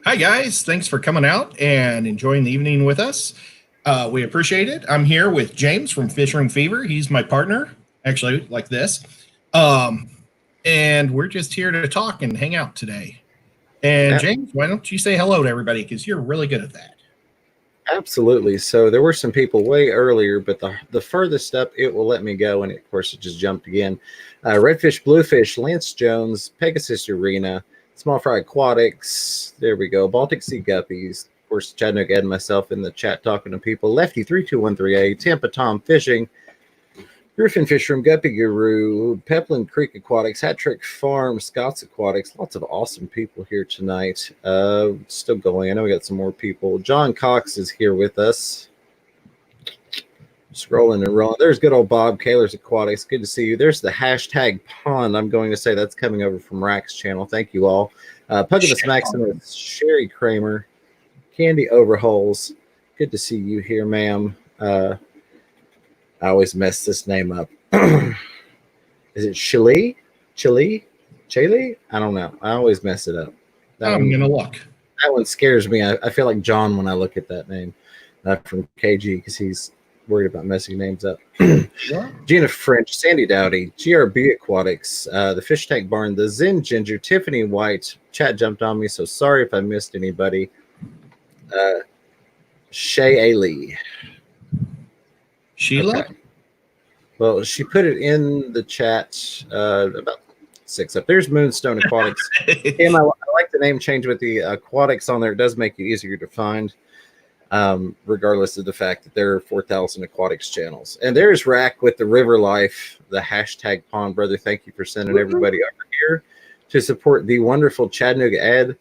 Hi, guys. Thanks for coming out and enjoying the evening with us. We appreciate it. I'm here with James from Fish Room Fever. He's my partner, actually, like this. Um, and we're just here to talk and hang out today. And James, why don't you say hello to everybody? Because you're really good at that. Absolutely. So there were some people way earlier, but the furthest up it will let me go, and of course it just jumped again. Redfish, Bluefish, Lance Jones, Pegasus Arena, Small Fry Aquatics. There we go. Baltic Sea Guppies. Of course, Chattanooga Ed and myself in the chat talking to people. Lefty 32138, Tampa Tom Fishing, Griffin Fish Room, Guppy Guru, Peplin Creek Aquatics, Hat Trick Farm, Scott's Aquatics. Lots of awesome people here tonight. Still going. I know we got some more people. John Cox is here with us. Scrolling and rolling. There's good old Bob Kaler's Aquatics. Good to see you. There's the hashtag pond. I'm going to say that's coming over from Rack's channel. Thank you all. Pugginus Maximus, Sherry Kramer, Candy Overholes. Good to see you here, ma'am. I always mess this name up. Is it Chile? I don't know. I always mess it up. I'm going to look. That one scares me. I feel like John when I look at that name from KG because he's worried about messing names up. Gina French, Sandy Dowdy, GRB Aquatics, the Fish Tank Barn, the Zen Ginger, Tiffany White. Chat jumped on me, so sorry if I missed anybody. Shay A. Lee. Sheila? Okay. Well, she put it in the chat about 6 up. There's Moonstone Aquatics. Tim, I like the name change with the aquatics on there. It does make it easier to find, regardless of the fact that there are 4,000 aquatics channels. And there's Rack with the River Life, the hashtag pond brother. Thank you for sending everybody over here to support the wonderful Chattanooga Ed,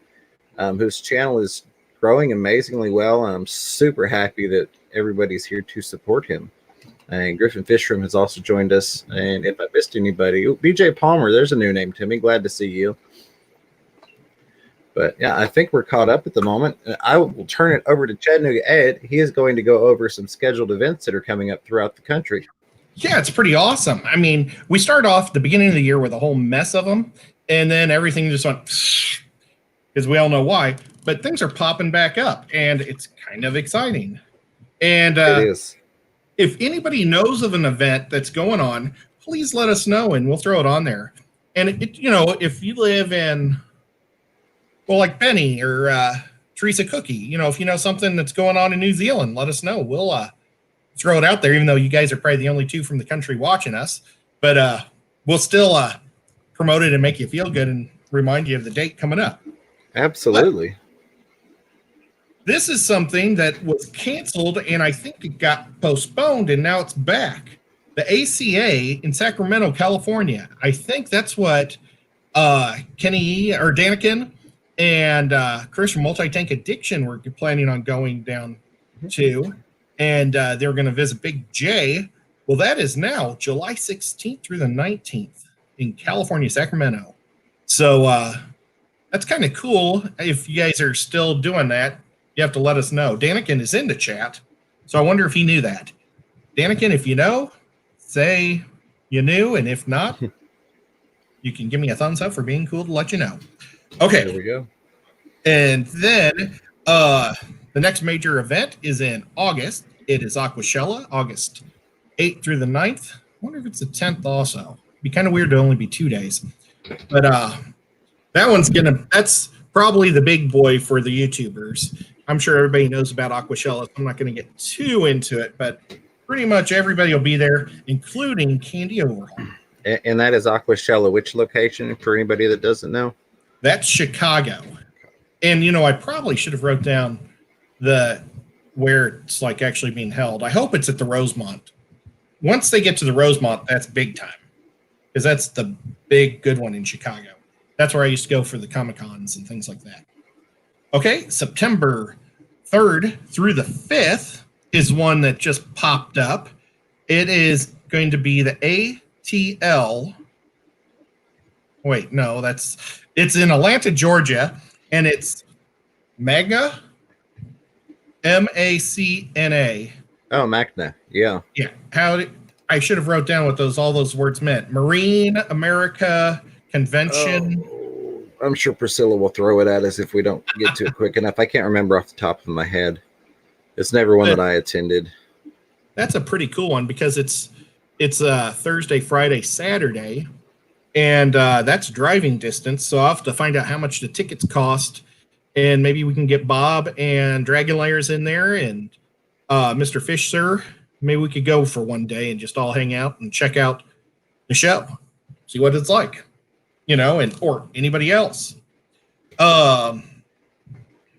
whose channel is growing amazingly well. And I'm super happy that everybody's here to support him. And Griffin Fishroom has also joined us. And if I missed anybody, BJ Palmer, there's a new name, Timmy. Glad to see you. But yeah, I think we're caught up at the moment. I will turn it over to Chattanooga Ed. He is going to go over some scheduled events that are coming up throughout the country. Yeah, it's pretty awesome. I mean, we started off the beginning of the year with a whole mess of them, and then everything just went, because we all know why. But things are popping back up, and it's kind of exciting. And it is. If anybody knows of an event that's going on, please let us know, and we'll throw it on there. And, if you live in, well, like Benny or Teresa Cookie, if you know something that's going on in New Zealand, let us know. We'll throw it out there, even though you guys are probably the only two from the country watching us. But we'll still promote it and make you feel good and remind you of the date coming up. Absolutely. But this is something that was canceled, and I think it got postponed, and now it's back. The ACA in Sacramento, California. I think that's what Kenny or Danikin and Chris from Multi-Tank Addiction were planning on going down to, and they were going to visit Big J. Well, that is now July 16th through the 19th in California, Sacramento. So that's kind of cool. If you guys are still doing that, you have to let us know. Danikin is in the chat, so I wonder if he knew that. Danikin, if you know, say you knew, and if not, you can give me a thumbs up for being cool to let you know. Okay. There we go. And then the next major event is in August. It is Aquashella, August 8th through the 9th. I wonder if it's the 10th also. It'd be kind of weird to only be 2 days. But that's probably the big boy for the YouTubers. I'm sure everybody knows about Aquashella, so I'm not going to get too into it, but pretty much everybody will be there, including Candy Overhaul. And that is Aquashella. Which location for anybody that doesn't know? That's Chicago. And, I probably should have wrote down where it's like actually being held. I hope it's at the Rosemont. Once they get to the Rosemont, that's big time, because that's the big good one in Chicago. That's where I used to go for the Comic-Cons and things like that. Okay, September 3rd through the 5th is one that just popped up. It is going to be the ATL. Wait, no, it's in Atlanta, Georgia, and it's Magna, MACNA. Oh, MACNA, yeah. Yeah, I should have wrote down what all those words meant. Marine America Convention. I'm sure Priscilla will throw it at us if we don't get to it quick enough. I can't remember off the top of my head. It's never one that I attended. That's a pretty cool one because it's Thursday, Friday, Saturday, and that's driving distance. So I'll have to find out how much the tickets cost, and maybe we can get Bob and Dragon Layers in there and Mr. Fish Sir. Maybe we could go for one day and just all hang out and check out the show, see what it's like, and or anybody else. And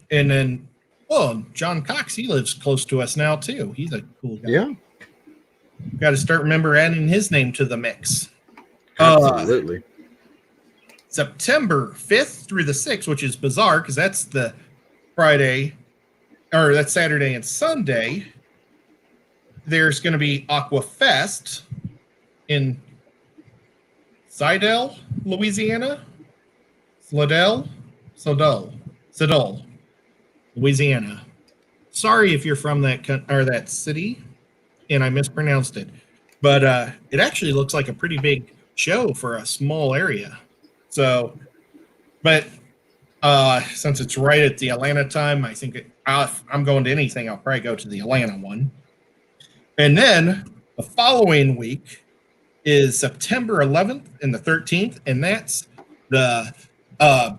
then, well, John Cox, he lives close to us now too. He's a cool guy. Yeah. Got to start remember adding his name to the mix. Absolutely. September 5th through the 6th, which is bizarre because that's the Friday, or that's Saturday and Sunday. There's going to be Aqua Fest in Slidell, Louisiana. Slidell, Louisiana. Sorry if you're from that city and I mispronounced it, but it actually looks like a pretty big show for a small area. So, but since it's right at the Atlanta time, I think I'm going to anything. I'll probably go to the Atlanta one. And then the following week is September 11th and the 13th, and that's the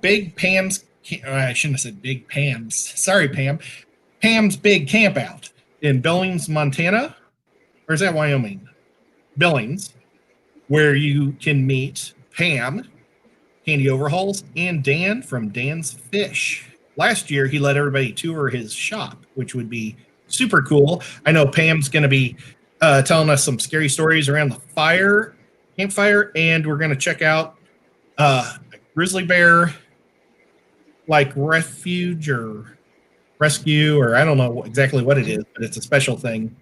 Big Pam's. I shouldn't have said Big Pam's. Sorry, Pam. Pam's Big Camp Out in Billings, Montana. Or is that Wyoming? Billings, where you can meet Pam, Candy Overhauls, and Dan from Dan's Fish. Last year, he let everybody tour his shop, which would be super cool. I know Pam's going to be telling us some scary stories around the campfire, and we're going to check out a grizzly bear like refuge or rescue, or I don't know exactly what it is, but it's a special thing.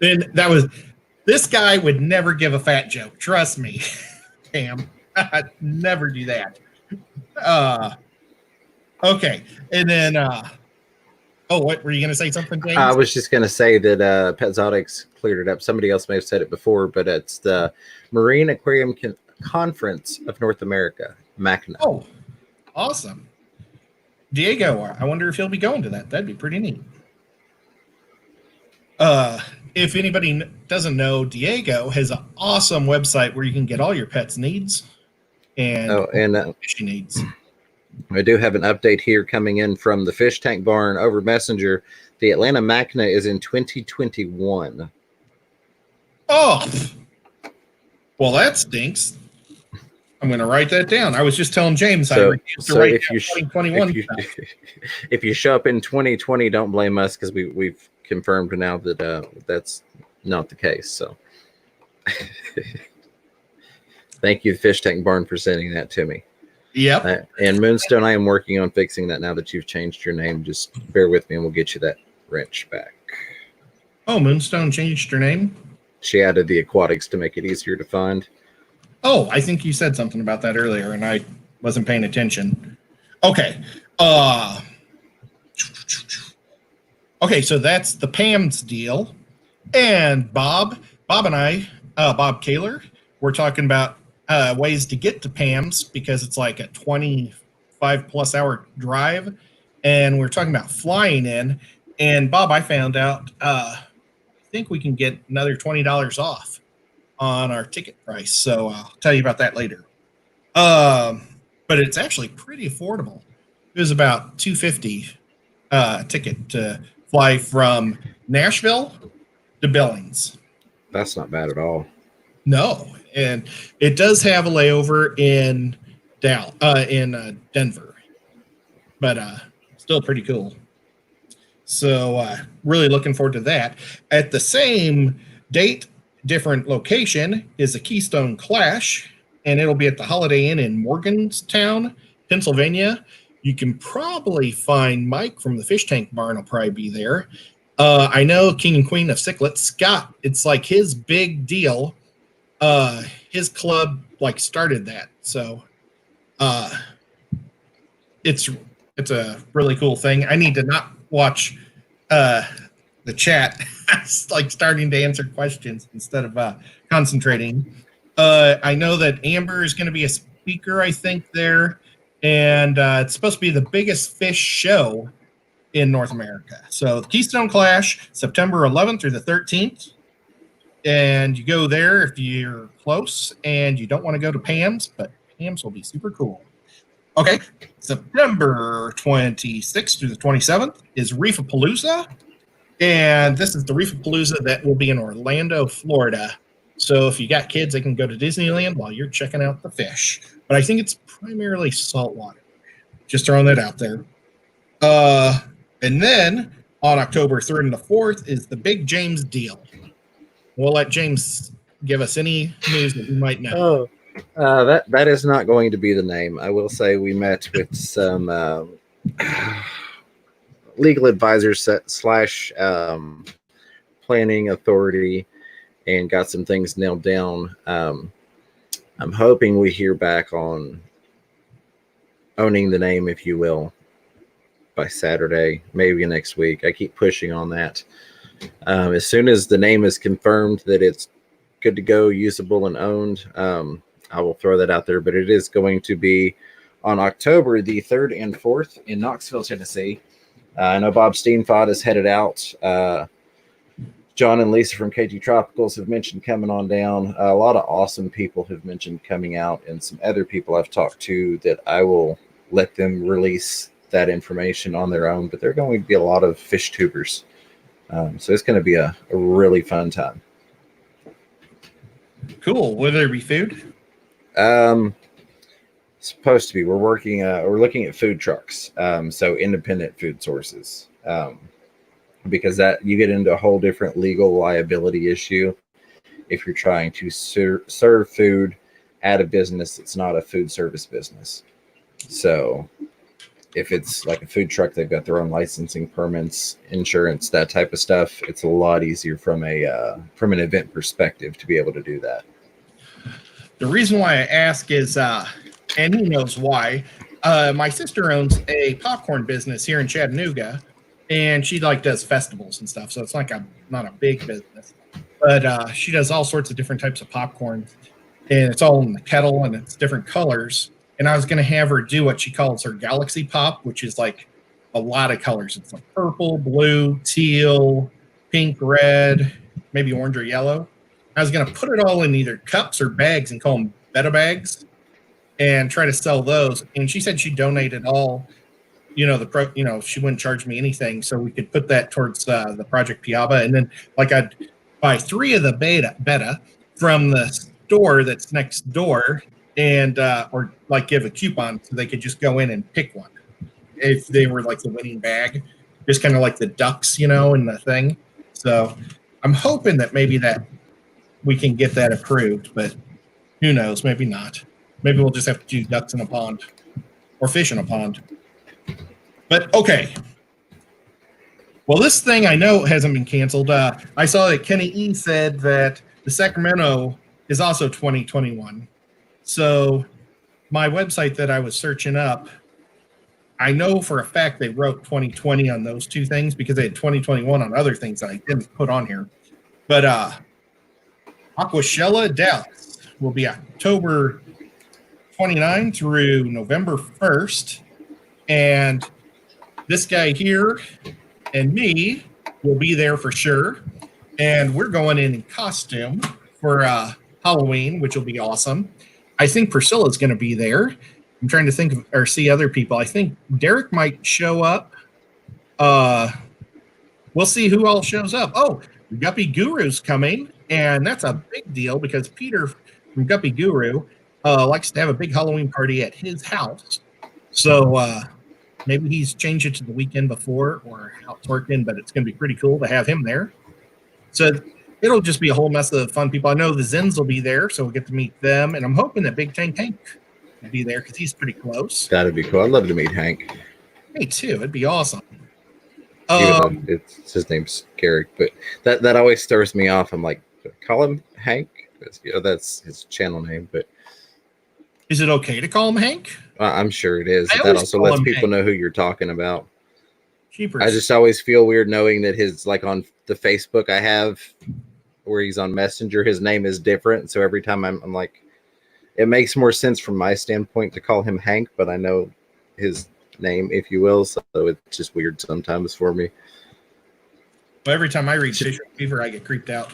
Then this guy would never give a fat joke. Trust me, Pam. I'd never do that. Okay. And then, what were you going to say something, James? I was just going to say that Pet Exotics cleared it up. Somebody else may have said it before, but it's the Marine Aquarium Conference of North America, MACNA. Oh, awesome. Diego, I wonder if he'll be going to that. That'd be pretty neat. If anybody doesn't know, Diego has an awesome website where you can get all your pets' needs and fishing needs. I do have an update here coming in from the Fish Tank Barn over Messenger. The Atlanta MACNA is in 2021. Oh, well, that stinks. I'm going to write that down. I was just telling James I refused to write down 2021. If you show up in 2020, don't blame us because we've confirmed now that that's not the case. So thank you, Fish Tank Barn, for sending that to me. Yep. And Moonstone, I am working on fixing that now that you've changed your name. Just bear with me and we'll get you that wrench back. Oh, Moonstone changed her name? She added the aquatics to make it easier to find. Oh, I think you said something about that earlier and I wasn't paying attention. Okay. Okay, so that's the Pam's deal. And Bob and I, Bob Kaler, we're talking about ways to get to Pam's because it's like a 25+ hour drive. And we're talking about flying in. And Bob, I found out, I think we can get another $20 off on our ticket price. So I'll tell you about that later. But it's actually pretty affordable. It was about $250 ticket to fly from Nashville to Billings. That's not bad at all. No, and it does have a layover in Denver, but still pretty cool. So really looking forward to that. At the same date, different location is the Keystone Clash, and it'll be at the Holiday Inn in Morgantown, Pennsylvania. You can probably find Mike from the Fish Tank Barn will probably be there. I know King and Queen of Cichlets, Scott, it's like his big deal. His club like started that. So it's a really cool thing. I need to not watch the chat. It's like starting to answer questions instead of concentrating. I know that Amber is going to be a speaker, I think, there. and it's supposed to be the biggest fish show in North America. So Keystone Clash, September 11th through the 13th. And you go there if you're close and you don't want to go to Pam's, but Pam's will be super cool. Okay, September 26th through the 27th is Reefapalooza. And this is the Reefapalooza that will be in Orlando, Florida. So if you got kids, they can go to Disneyland while you're checking out the fish. But I think it's primarily saltwater. Just throwing that out there. And then on October 3rd and the 4th is the Big James Deal. We'll let James give us any news that you might know. That is not going to be the name. I will say we met with some legal advisors / planning authority and got some things nailed down. I'm hoping we hear back on owning the name, if you will, by Saturday, maybe next week. I keep pushing on that. As soon as the name is confirmed that it's good to go, usable, and owned, I will throw that out there. But it is going to be on October the 3rd and 4th in Knoxville, Tennessee. I know Bob Steenfod is headed out. John and Lisa from KG Tropicals have mentioned coming on down. A lot of awesome people have mentioned coming out, and some other people I've talked to that I will let them release that information on their own. But there are going to be a lot of fish tubers. So it's going to be a really fun time. Cool. Will there be food? Supposed to be. We're looking at food trucks. So independent food sources. Because that you get into a whole different legal liability issue if you're trying to serve food at a business that's not a food service business. So if it's like a food truck, they've got their own licensing permits, insurance, that type of stuff. It's a lot easier from an event perspective to be able to do that. The reason why I ask is, and he knows why, my sister owns a popcorn business here in Chattanooga, and she does festivals and stuff. So it's not a big business, but she does all sorts of different types of popcorn, and it's all in the kettle and it's different colors. And I was going to have her do what she calls her Galaxy Pop, which is like a lot of colors. It's like purple, blue, teal, pink, red, maybe orange or yellow. I was going to put it all in either cups or bags and call them Betta bags and try to sell those. And she said she'd donate it all. She wouldn't charge me anything, so we could put that towards the Project Piaba. And then I'd buy 3 of the Betta from the store that's next door, and or give a coupon so they could just go in and pick one if they were like the winning bag, just kind of like the ducks, in the thing. So I'm hoping that maybe that we can get that approved, but who knows? Maybe not. Maybe we'll just have to do ducks in a pond or fish in a pond. But okay. Well, this thing I know hasn't been canceled. I saw that Kenny E said that the Sacramento is also 2021. So my website that I was searching up, I know for a fact they wrote 2020 on those 2 things because they had 2021 on other things that I didn't put on here. But Aquashella Dallas will be October 29 through November 1st. And this guy here and me will be there for sure. And we're going in costume for Halloween, which will be awesome. I think Priscilla's going to be there. I'm trying to think of or see other people. I think Derek might show up. We'll see who all shows up. Oh, Guppy Guru's coming, and that's a big deal because Peter from Guppy Guru likes to have a big Halloween party at his house. So maybe he's changed it to the weekend before or how it's working, but it's going to be pretty cool to have him there. So it'll just be a whole mess of fun people. I know the Zins will be there, so we'll get to meet them. And I'm hoping that Big Tank Hank will be there because he's pretty close. That'd be cool. I'd love to meet Hank. Me too. It'd be awesome. It's his name's Garrick, but that always stirs me off. I'm like, call him Hank. That's his channel name. But is it okay to call him Hank? I'm sure it is. That also lets people know who you're talking about. Jeepers. I just always feel weird knowing that his on the Facebook I have where he's on Messenger, his name is different. So every time I'm like, it makes more sense from my standpoint to call him Hank, but I know his name, if you will, so it's just weird sometimes for me. But every time I read Fisher Fever, I get creeped out.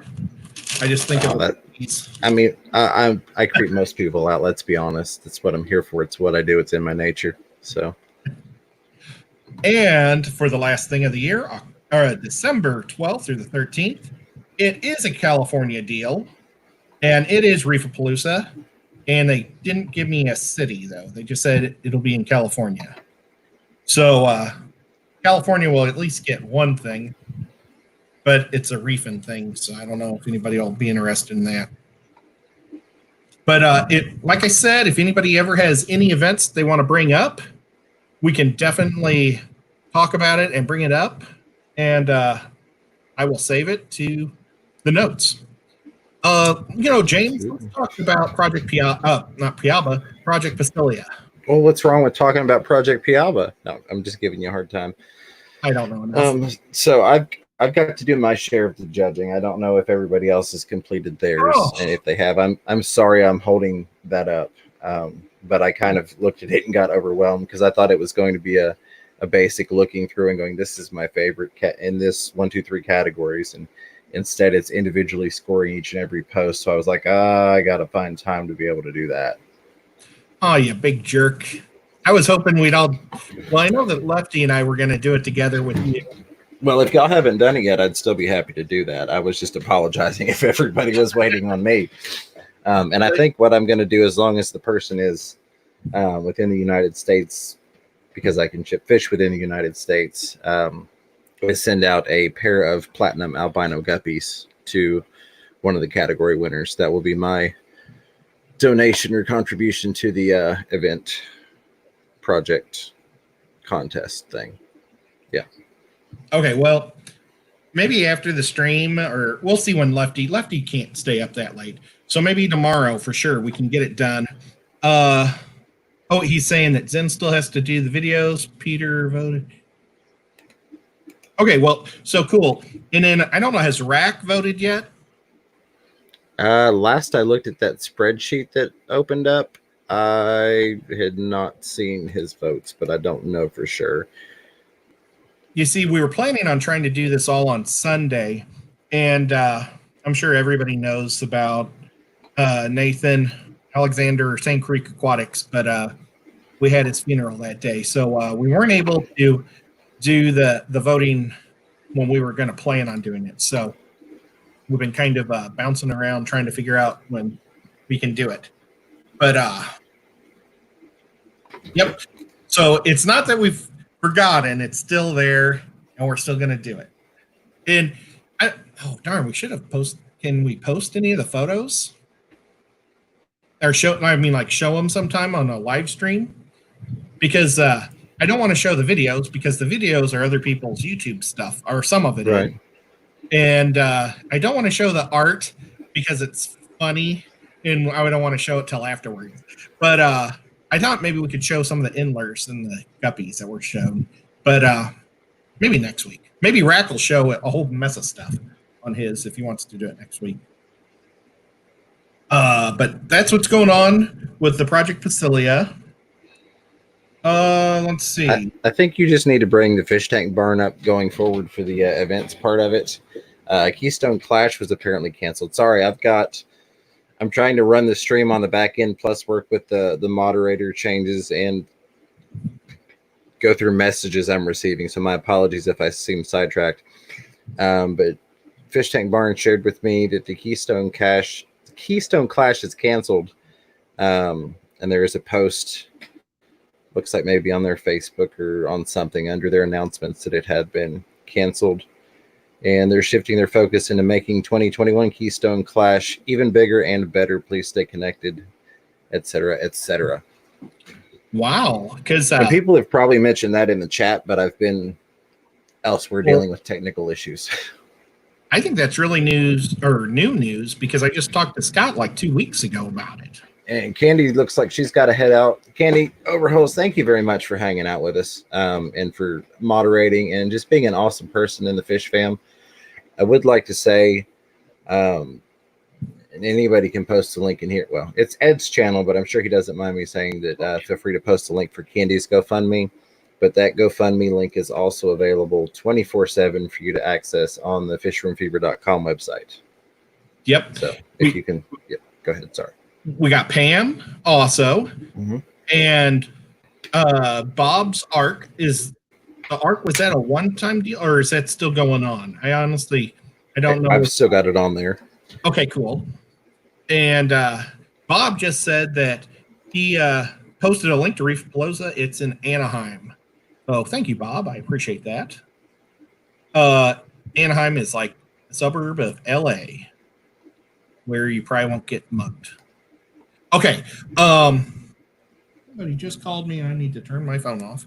I just think of that. I mean, I creep most people out. Let's be honest. That's what I'm here for. It's what I do. It's in my nature. So. And for the last thing of the year, December 12th through the 13th, it is a California deal, and it is Reefapalooza. And they didn't give me a city, though. They just said it'll be in California. So California will at least get one thing, but it's a reefing thing, so I don't know if anybody will be interested in that. But like I said, if anybody ever has any events they want to bring up, we can definitely talk about it and bring it up, and I will save it to the notes. James, let's talk about Project Project Pasilia. Well, what's wrong with talking about Project Piaba? No, I'm just giving you a hard time. I don't know enough. So I've got to do my share of the judging. I don't know if everybody else has completed theirs, and if they have, I'm sorry I'm holding that up. But I kind of looked at it and got overwhelmed because I thought it was going to be a basic looking through and going, this is my favorite in this 1, 2, 3 categories, and instead it's individually scoring each and every post. So I was like, I got to find time to be able to do that. Oh, you big jerk. I was hoping we'd all, well, I know that Lefty and I were going to do it together with you. Well, if y'all haven't done it yet, I'd still be happy to do that. I was just apologizing if everybody was waiting on me. And I think what I'm going to do, as long as the person is within the United States, because I can ship fish within the United States, is send out a pair of platinum albino guppies to one of the category winners. That will be my donation or contribution to the event project contest thing. Yeah. Okay, well, maybe after the stream, or we'll see when Lefty can't stay up that late. So maybe tomorrow for sure we can get it done. He's saying that Zen still has to do the videos. Peter voted. Okay, well, so cool. And then I don't know, has Rack voted yet? Last I looked at that spreadsheet that opened up, I had not seen his votes, but I don't know for sure. You see, we were planning on trying to do this all on Sunday, and I'm sure everybody knows about Nathan Alexander St. Creek Aquatics, but we had his funeral that day, so we weren't able to do the voting when we were going to plan on doing it. So we've been kind of bouncing around trying to figure out when we can do it. But yep. So it's not that we've forgotten; it's still there, and we're still going to do it. And darn, we should have posted. Can we post any of the photos? Or show them sometime on a live stream, because I don't want to show the videos because the videos are other people's YouTube stuff, or some of it. Right. And I don't want to show the art because it's funny, and I don't want to show it till afterwards. But I thought maybe we could show some of the inlers and the guppies that were shown. But maybe next week. Maybe Rack will show a whole mess of stuff on his if he wants to do it next week. But that's what's going on with the Project Pasilia. Let's see. I think you just need to bring the fish tank barn up going forward for the events part of it. Keystone Clash was apparently canceled. Sorry, I'm trying to run the stream on the back end, plus work with the moderator changes and go through messages I'm receiving. So my apologies if I seem sidetracked. But Fish Tank Barn shared with me that the Keystone Clash is canceled. And there is a post, looks like maybe on their Facebook or on something under their announcements that it had been canceled. And they're shifting their focus into making 2021 Keystone Clash even bigger and better. Please stay connected, etc., etc. Wow. Because people have probably mentioned that in the chat, but I've been elsewhere dealing with technical issues. I think that's really new news because I just talked to Scott like 2 weeks ago about it. And Candy looks like she's got to head out. Candy Overholes, thank you very much for hanging out with us and for moderating and just being an awesome person in the Fish Fam. I would like to say, and and anybody can post a link in here. Well, it's Ed's channel, but I'm sure he doesn't mind me saying that. Feel free to post a link for Candy's GoFundMe. But that GoFundMe link is also available 24/7 for you to access on the fishroomfever.com website. Yep. So if you can, go ahead. Sorry. We got Pam also, and Bob's Ark is the Ark. Was that a one-time deal, or is that still going on? I don't know. I've still got it on there. Okay, cool. And Bob just said that he posted a link to Reef Palooza. It's in Anaheim. Oh, thank you, Bob. I appreciate that. Anaheim is like a suburb of LA, where you probably won't get mugged. Okay. Somebody just called me and I need to turn my phone off.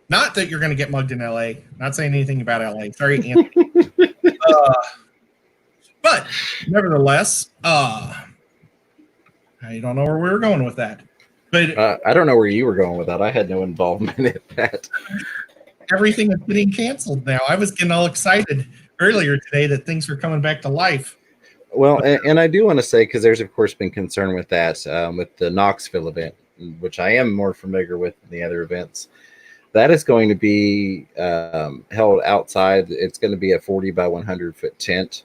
Not that you're going to get mugged in LA. Not saying anything about LA. Sorry, Anthony. But nevertheless, I don't know where we were going with that. But I don't know where you were going with that. I had no involvement in that. Everything is getting canceled now. I was getting all excited earlier today that things were coming back to life. Well, and I do want to say, because there's, of course, been concern with that, with the Knoxville event, which I am more familiar with than the other events. That is going to be held outside. It's going to be a 40 by 100 foot tent.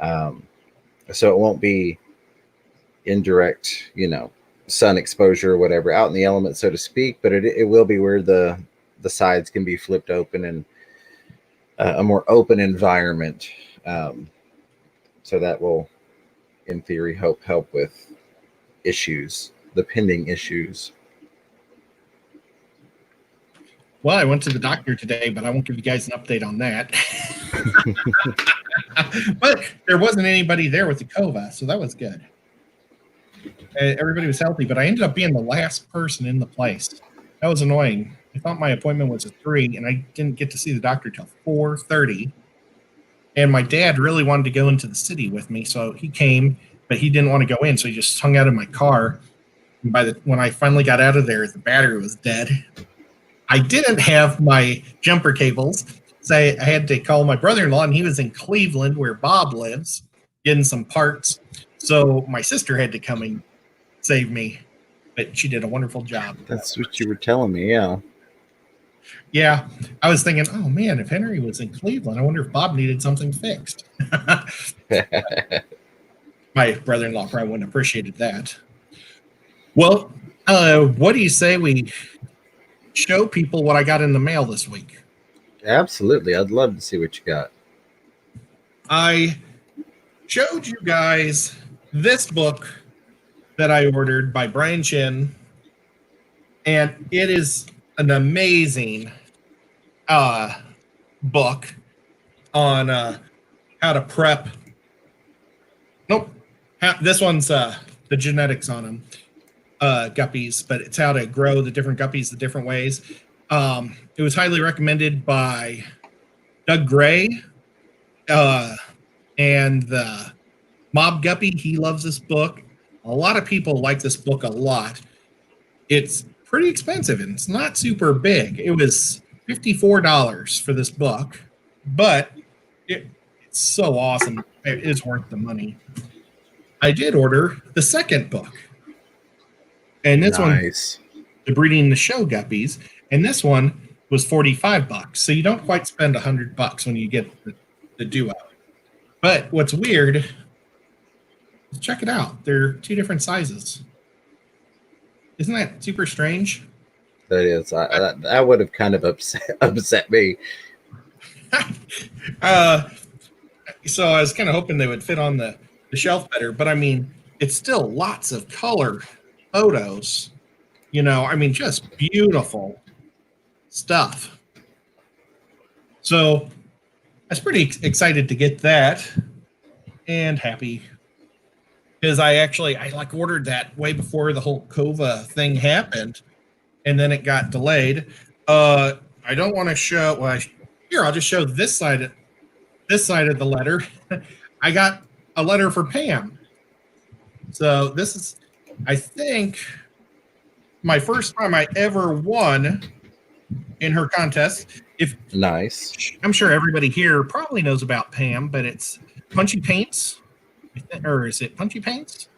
So it won't be indirect, sun exposure or whatever, out in the elements, so to speak, but it will be where the sides can be flipped open and a more open environment. So that will, in theory, help with the pending issues. Well, I went to the doctor today, but I won't give you guys an update on that. But there wasn't anybody there with the COVA, so that was good. Everybody was healthy, but I ended up being the last person in the place. That was annoying. I thought my appointment was at 3, and I didn't get to see the doctor till 4:30. And my dad really wanted to go into the city with me, so he came, but he didn't want to go in, so he just hung out in my car. And when I finally got out of there, the battery was dead. I didn't have my jumper cables, so I had to call my brother-in-law, and he was in Cleveland, where Bob lives, getting some parts. So my sister had to come and save me, but she did a wonderful job. That's what you were telling me, yeah. Yeah, I was thinking, oh man, if Henry was in Cleveland, I wonder if Bob needed something fixed. My brother-in-law probably wouldn't have appreciated that. Well, what do you say we show people what I got in the mail this week? Absolutely. I'd love to see what you got. I showed you guys this book that I ordered by Brian Chin, and it is an amazing book on how to prep. Nope. This one's the genetics on them, guppies, but it's how to grow the different guppies the different ways. It was highly recommended by Doug Gray and the Mob Guppy. He loves this book. A lot of people like this book a lot. It's pretty expensive and it's not super big. It was $54 for this book, but it's so awesome. It is worth the money. I did order the second book, and this one, the Breeding the Show Guppies, and this one was $45. So you don't quite spend $100 when you get the duo. But what's weird, check it out. They're two different sizes. Isn't that super strange? That is. That would have kind of upset me. So I was kind of hoping they would fit on the shelf better. But, I mean, it's still lots of color photos. Just beautiful stuff. So I was pretty excited to get that and happy. Because I ordered that way before the whole COVA thing happened, and then it got delayed. I don't want to show. Well, I'll just show this side of the letter. I got a letter for Pam. So this is, I think, my first time I ever won in her contest. Nice. I'm sure everybody here probably knows about Pam, but it's Punchy Paints, or is it Punchy Paints?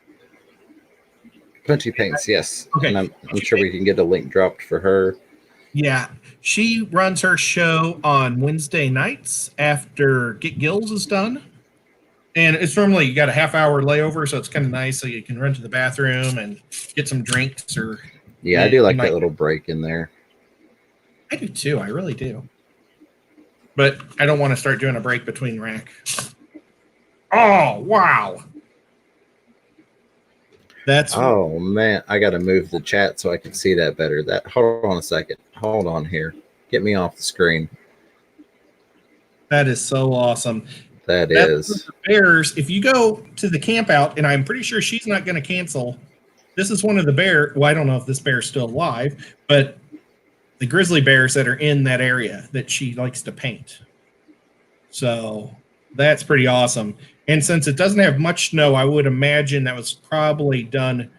Punchy Paints, yes. Okay. And I'm sure we can get a link dropped for her. Yeah, she runs her show on Wednesday nights after Get Gills is done. And it's normally you got a half-hour layover, so it's kind of nice. So you can run to the bathroom and get some drinks, or I do like that little break in there. I do too. I really do. But I don't want to start doing a break between rack. Oh wow! Oh man, I got to move the chat so I can see that better. Hold on a second. Hold on here. Get me off the screen. That is so awesome. That's is. Bears, if you go to the camp out, and I'm pretty sure she's not going to cancel, this is one of the bear. Well, I don't know if this bear's still alive, but the grizzly bears that are in that area that she likes to paint. So that's pretty awesome. And since it doesn't have much snow, I would imagine that was probably done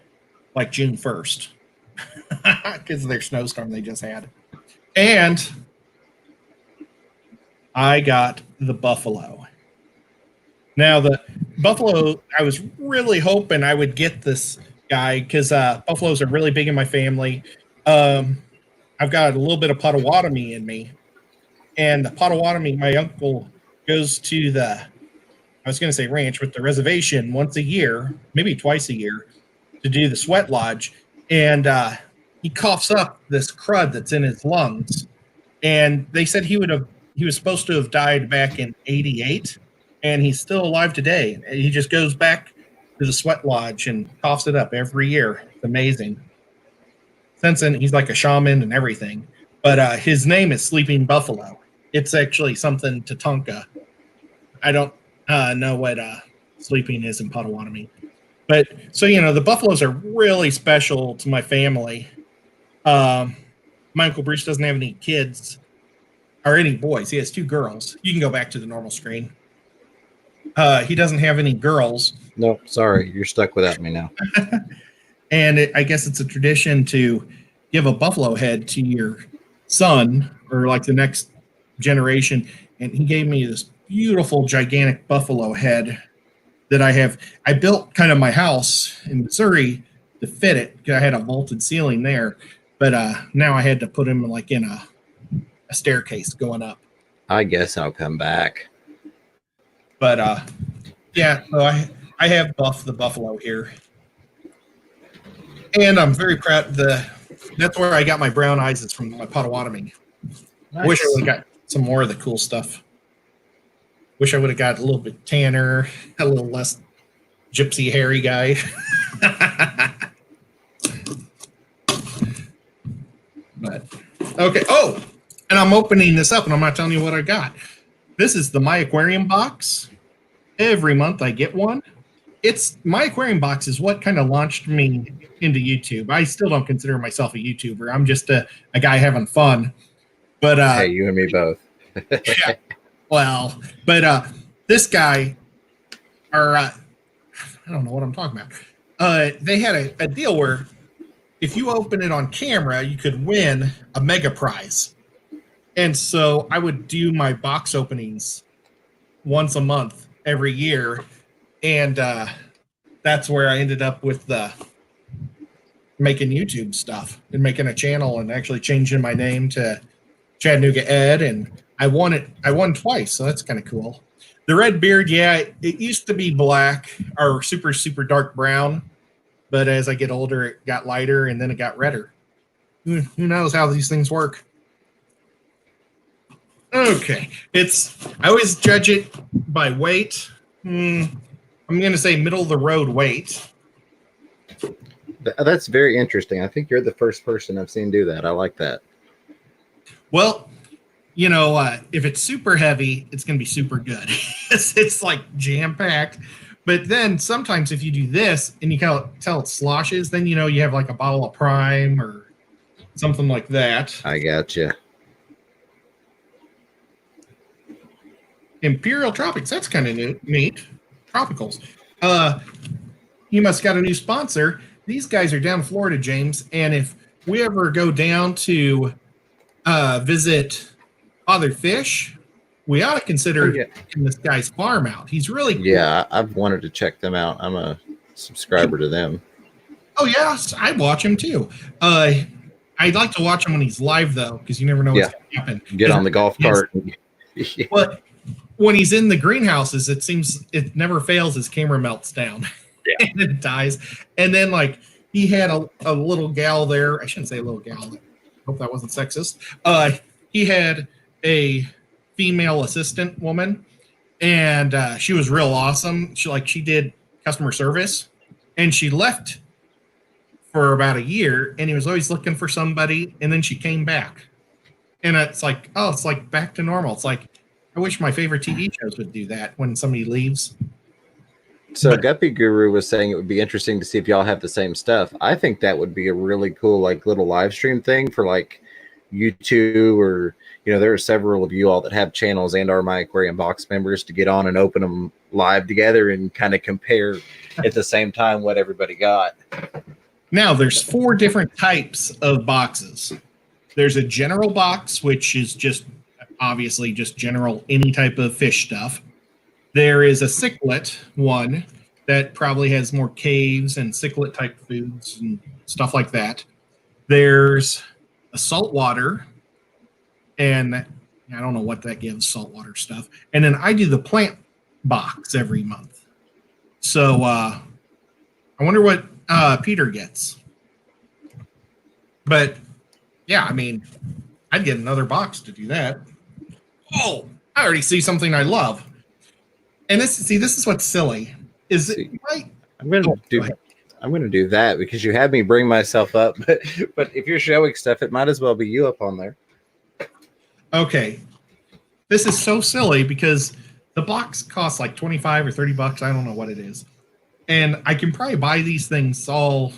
like June 1st because of their snowstorm they just had. And I got the buffalo. Now, the buffalo, I was really hoping I would get this guy because buffaloes are really big in my family. I've got a little bit of Potawatomi in me. And the Potawatomi, my uncle goes to the, I was going to say ranch, but the reservation once a year, maybe twice a year, to do the sweat lodge. And he coughs up this crud that's in his lungs. And they said he was supposed to have died back in 88. And he's still alive today. He just goes back to the sweat lodge and coughs it up every year. It's amazing. Since then, he's like a shaman and everything. But his name is Sleeping Buffalo. It's actually something Tatanka. I don't know what sleeping is in Potawatomi. But so, the buffaloes are really special to my family. My Uncle Bruce doesn't have any kids or any boys. He has 2 girls. You can go back to the normal screen. He doesn't have any girls. No, sorry. You're stuck without me now. And I guess it's a tradition to give a buffalo head to your son or like the next generation. And he gave me this beautiful, gigantic buffalo head that I have. I built kind of my house in Missouri to fit it because I had a vaulted ceiling there. But now I had to put him like in a staircase going up. I guess I'll come back. But yeah, so I have Buff the buffalo here, and I'm very proud. That's where I got my brown eyes. It's from my Potawatomi. Nice. I wish I would have got some more of the cool stuff. Wish I would have got a little bit tanner, a little less gypsy hairy guy. But okay. Oh, and I'm opening this up, and I'm not telling you what I got. This is the My Aquarium box. Every month I get one. It's My Aquarium box is what kind of launched me into YouTube. I still don't consider myself a YouTuber. I'm just a guy having fun. But hey, you and me both. Yeah, well, but this guy, or I don't know what I'm talking about. They had a deal where if you open it on camera, you could win a mega prize. And so I would do my box openings once a month every year. And that's where I ended up with the making YouTube stuff and making a channel and actually changing my name to Chattanooga Ed. And I won twice. So that's kind of cool. The red beard, yeah, it used to be black or super, super dark brown. But as I get older, it got lighter and then it got redder. Who knows how these things work? Okay, I always judge it by weight. I'm going to say middle of the road weight. That's very interesting. I think you're the first person I've seen do that. I like that. Well, if it's super heavy, it's going to be super good. It's like jam-packed. But then sometimes if you do this and you can tell it sloshes, then you have like a bottle of Prime or something like that. I gotcha. Imperial Tropics, that's kind of neat. Tropicals. You must got a new sponsor. These guys are down in Florida, James. And if we ever go down to visit Father Fish, we ought to consider Oh, yeah. checking this guy's farm out. He's really cool. Yeah, I've wanted to check them out. I'm a subscriber to them. Oh yeah, I watch him too. I'd like to watch him when he's live though, because you never know what's going to happen. Get on the golf cart. Yeah. Well, when he's in the greenhouses, it never fails. His camera melts down and it dies. And then like he had a little gal there. I shouldn't say a little gal. Hope that wasn't sexist. He had a female assistant woman, and she was real awesome. She did customer service, and she left for about a year, and he was always looking for somebody, and then she came back. And it's like, oh, it's like back to normal. It's like, I wish my favorite TV shows would do that when somebody leaves. So Guppy Guru was saying it would be interesting to see if y'all have the same stuff. I think that would be a really cool like little live stream thing for like YouTube, or there are several of you all that have channels and are my Aquarium Box members, to get on and open them live together and kind of compare at the same time what everybody got. Now, there's 4 different types of boxes. There's a general box, which is just obviously just general, any type of fish stuff. There is a cichlid one that probably has more caves and cichlid type foods and stuff like that. There's a saltwater, and I don't know what that gives, saltwater stuff. And then I do the plant box every month. So I wonder what Peter gets. But yeah, I mean, I'd get another box to do that. Oh, I already see something I love. And this is what's silly. Is it right? I'm gonna do that because you had me bring myself up, but if you're showing stuff, it might as well be you up on there. Okay. This is so silly because the box costs like $25 or $30. I don't know what it is. And I can probably buy these things all,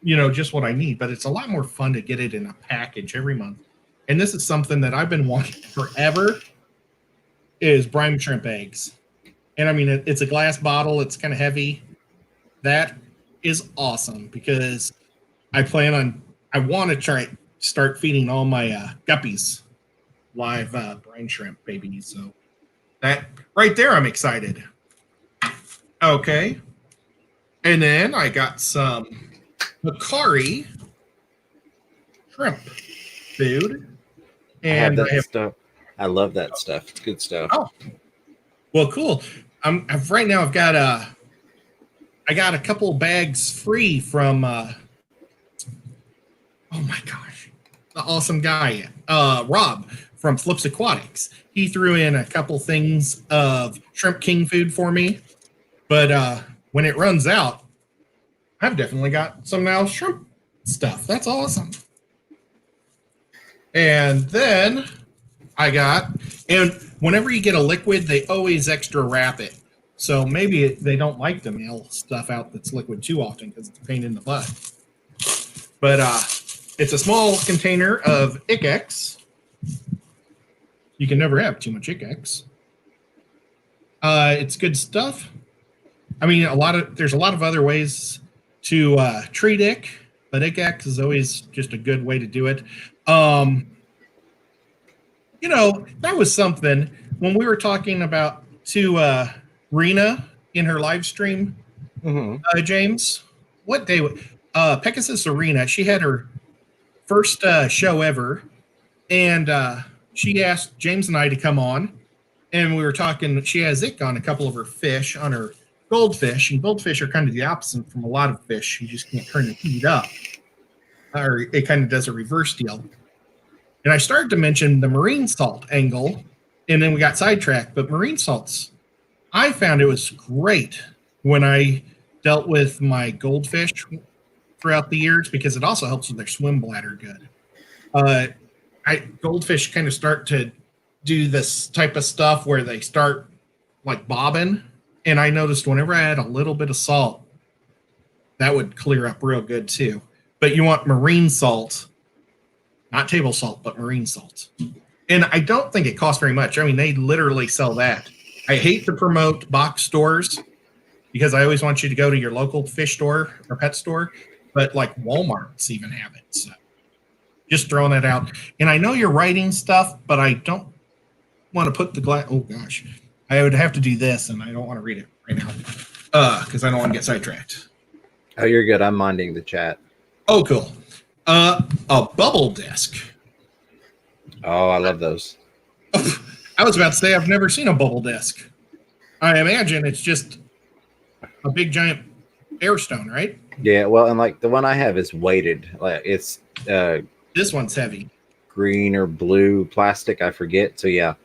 just what I need, but it's a lot more fun to get it in a package every month. And this is something that I've been wanting forever, is brine shrimp eggs. And I mean, it's a glass bottle. It's kind of heavy. That is awesome because I want to start feeding all my guppies live brine shrimp babies. So that right there, I'm excited. Okay. And then I got some Macari shrimp food. And I have stuff. I love that stuff. It's good stuff. Oh, well, cool. Right now I've got I got a couple bags free from oh my gosh, the awesome guy Rob from Phineas Aquatics. He threw in a couple things of Shrimp King food for me, but when it runs out, I've definitely got some now shrimp stuff. That's awesome. And then and whenever you get a liquid, they always extra wrap it. So maybe they don't like to mail stuff out that's liquid too often because it's a pain in the butt. But it's a small container of Icex. You can never have too much Icex. It's good stuff. I mean, there's a lot of other ways to treat ick, but Icex is always just a good way to do it. That was something when we were talking about to Rena in her live stream, James. What day? Pegasus Arena. She had her first show ever, and she asked James and I to come on, and we were talking. She has ick on a couple of her fish, on her goldfish, and goldfish are kind of the opposite from a lot of fish. You just can't turn the heat up, or it kind of does a reverse deal. And I started to mention the marine salt angle, and then we got sidetracked. But marine salts, I found it was great when I dealt with my goldfish throughout the years because it also helps with their swim bladder good. Goldfish kind of start to do this type of stuff where they start like bobbing. And I noticed whenever I add a little bit of salt, that would clear up real good too. But you want marine salt. Not table salt, but marine salt. And I don't think it costs very much. I mean, they literally sell that. I hate to promote box stores because I always want you to go to your local fish store or pet store, but like Walmart's even have it. So just throwing it out. And I know you're writing stuff, but I don't want to put the glass. Oh gosh, I would have to do this, and I don't want to read it right now because I don't want to get sidetracked. Oh, you're good. I'm minding the chat. Oh, cool. A bubble disc. Oh, I love those. I was about to say I've never seen a bubble disc. I imagine it's just a big giant air stone, right? Yeah, well, and like the one I have is weighted. Like it's This one's heavy. green or blue plastic, I forget. So yeah,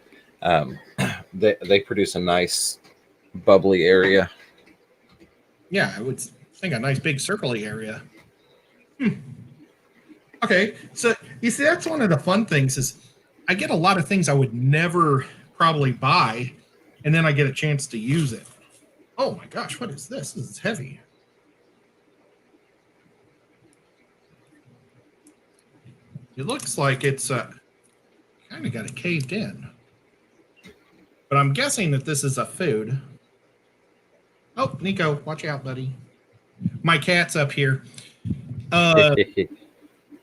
they produce a nice bubbly area. Yeah, I would think a nice big circly area. Okay, so you see, that's one of the fun things is I get a lot of things I would never probably buy, and then I get a chance to use it. Oh my gosh, what is this? This is heavy. It looks like it's kind of got it caved in. But I'm guessing that this is a food. Oh, Nico, watch out, buddy. My cat's up here.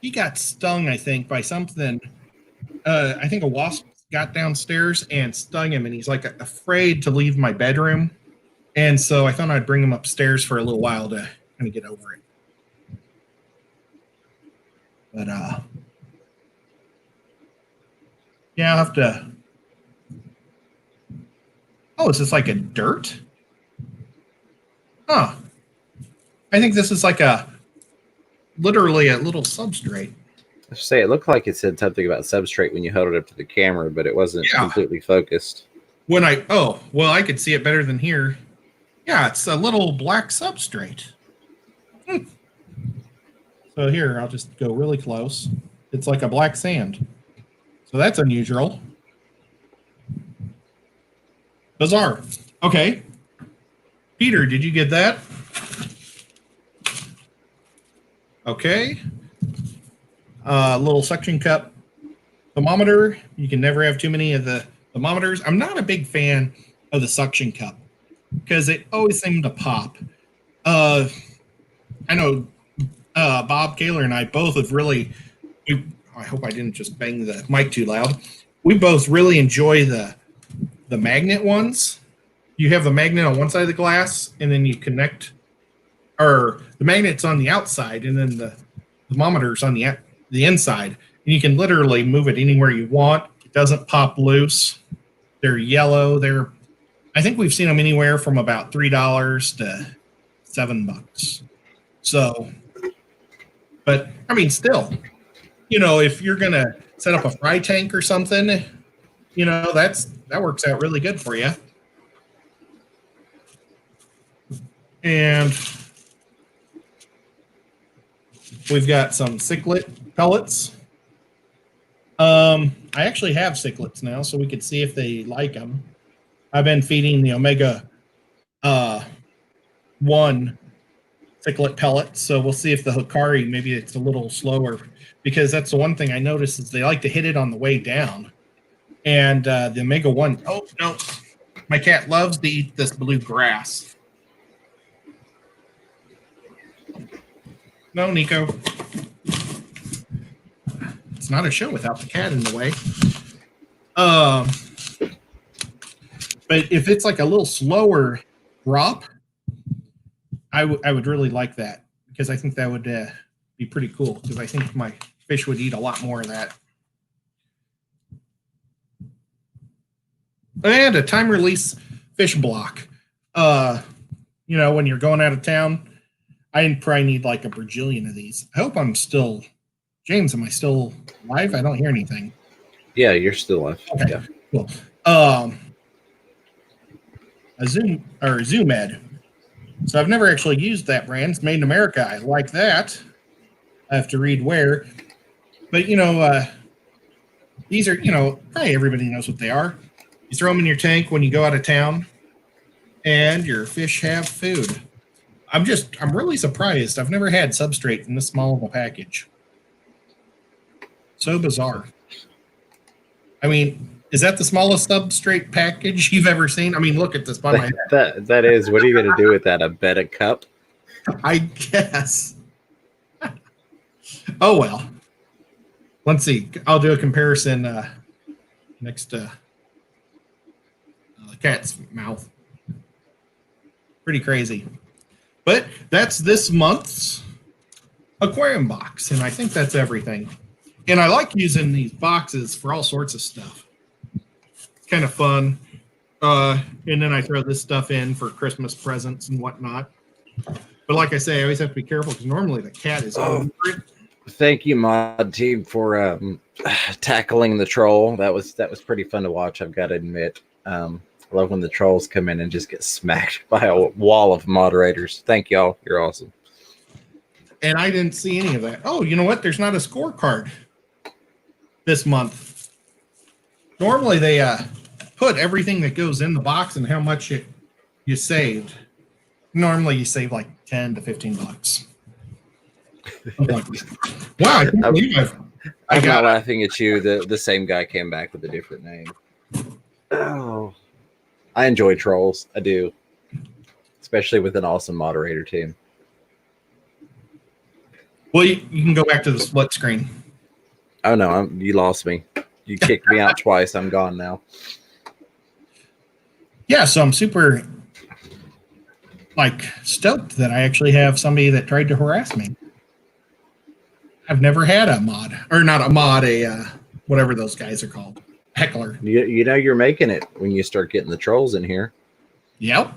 He got stung, I think, by something. I think a wasp got downstairs and stung him, and he's like afraid to leave my bedroom. And so I thought I'd bring him upstairs for a little while to kind of get over it. But yeah, I'll have to. Oh, is this like a dirt? Huh. I think this is like literally a little substrate. I should say it looked like it said something about substrate when you held it up to the camera, but it wasn't completely focused. I could see it better than here. Yeah, it's a little black substrate. So here, I'll just go really close. It's like a black sand. So that's unusual. Bizarre. Okay. Peter, did you get that? Okay. Little suction cup thermometer. You can never have too many of the thermometers. I'm not a big fan of the suction cup because it always seems to pop. I know Bob Kaler and I both have really. I hope I didn't just bang the mic too loud. We both really enjoy the magnet ones. You have the magnet on one side of the glass, and then you connect, or the magnet's on the outside, and then the thermometer's on the inside, and you can literally move it anywhere you want. It doesn't pop loose. They're yellow. I think we've seen them anywhere from about $3 to $7. So, but I mean, still, if you're gonna set up a fry tank or something, that works out really good for you. And we've got some cichlid pellets. I actually have cichlids now, so we could see if they like them. I've been feeding the Omega 1 cichlid pellet, so we'll see if the Hikari, maybe it's a little slower, because that's the one thing I noticed is they like to hit it on the way down. And the Omega 1, oh, no, my cat loves to eat this blue grass. No, Nico. It's not a show without the cat in the way. But if it's like a little slower drop, I would really like that, because I think that would be pretty cool, because I think my fish would eat a lot more of that. And a time release fish block. When you're going out of town, I probably need like a bajillion of these. I hope I'm still, James, am I still live? I don't hear anything. Yeah, you're still live. Okay, yeah. Cool. A Zoom Ed. So I've never actually used that brand. It's made in America. I like that. I have to read where. But, these are, probably everybody knows what they are. You throw them in your tank when you go out of town, and your fish have food. I'm really surprised. I've never had substrate in this small of a package. So bizarre. I mean, is that the smallest substrate package you've ever seen? I mean, look at this by my head. That is. What are you going to do with that? I bet a cup? I guess. Oh, well. Let's see. I'll do a comparison next the cat's mouth. Pretty crazy. But that's this month's aquarium box, and I think that's everything. And I like using these boxes for all sorts of stuff. It's kind of fun. And then I throw this stuff in for Christmas presents and whatnot. But like I say, I always have to be careful because normally the cat is over it. Thank you, Mod Team, for tackling the troll. That was pretty fun to watch, I've got to admit. I love when the trolls come in and just get smacked by a wall of moderators. Thank y'all. You're awesome. And I didn't see any of that. Oh, you know what? There's not a scorecard this month. Normally they put everything that goes in the box and how much you saved. Normally you save like 10 to 15 bucks. Wow, I can't believe I'm not laughing at you. The same guy came back with a different name. Oh, I enjoy trolls. I do, especially with an awesome moderator team. Well, you can go back to the split screen. Oh no, you lost me. You kicked me out twice. I'm gone now. Yeah, so I'm super stoked that I actually have somebody that tried to harass me. I've never had a mod, or not a mod, whatever those guys are called, heckler. You know you're making it when you start getting the trolls in here. Yep.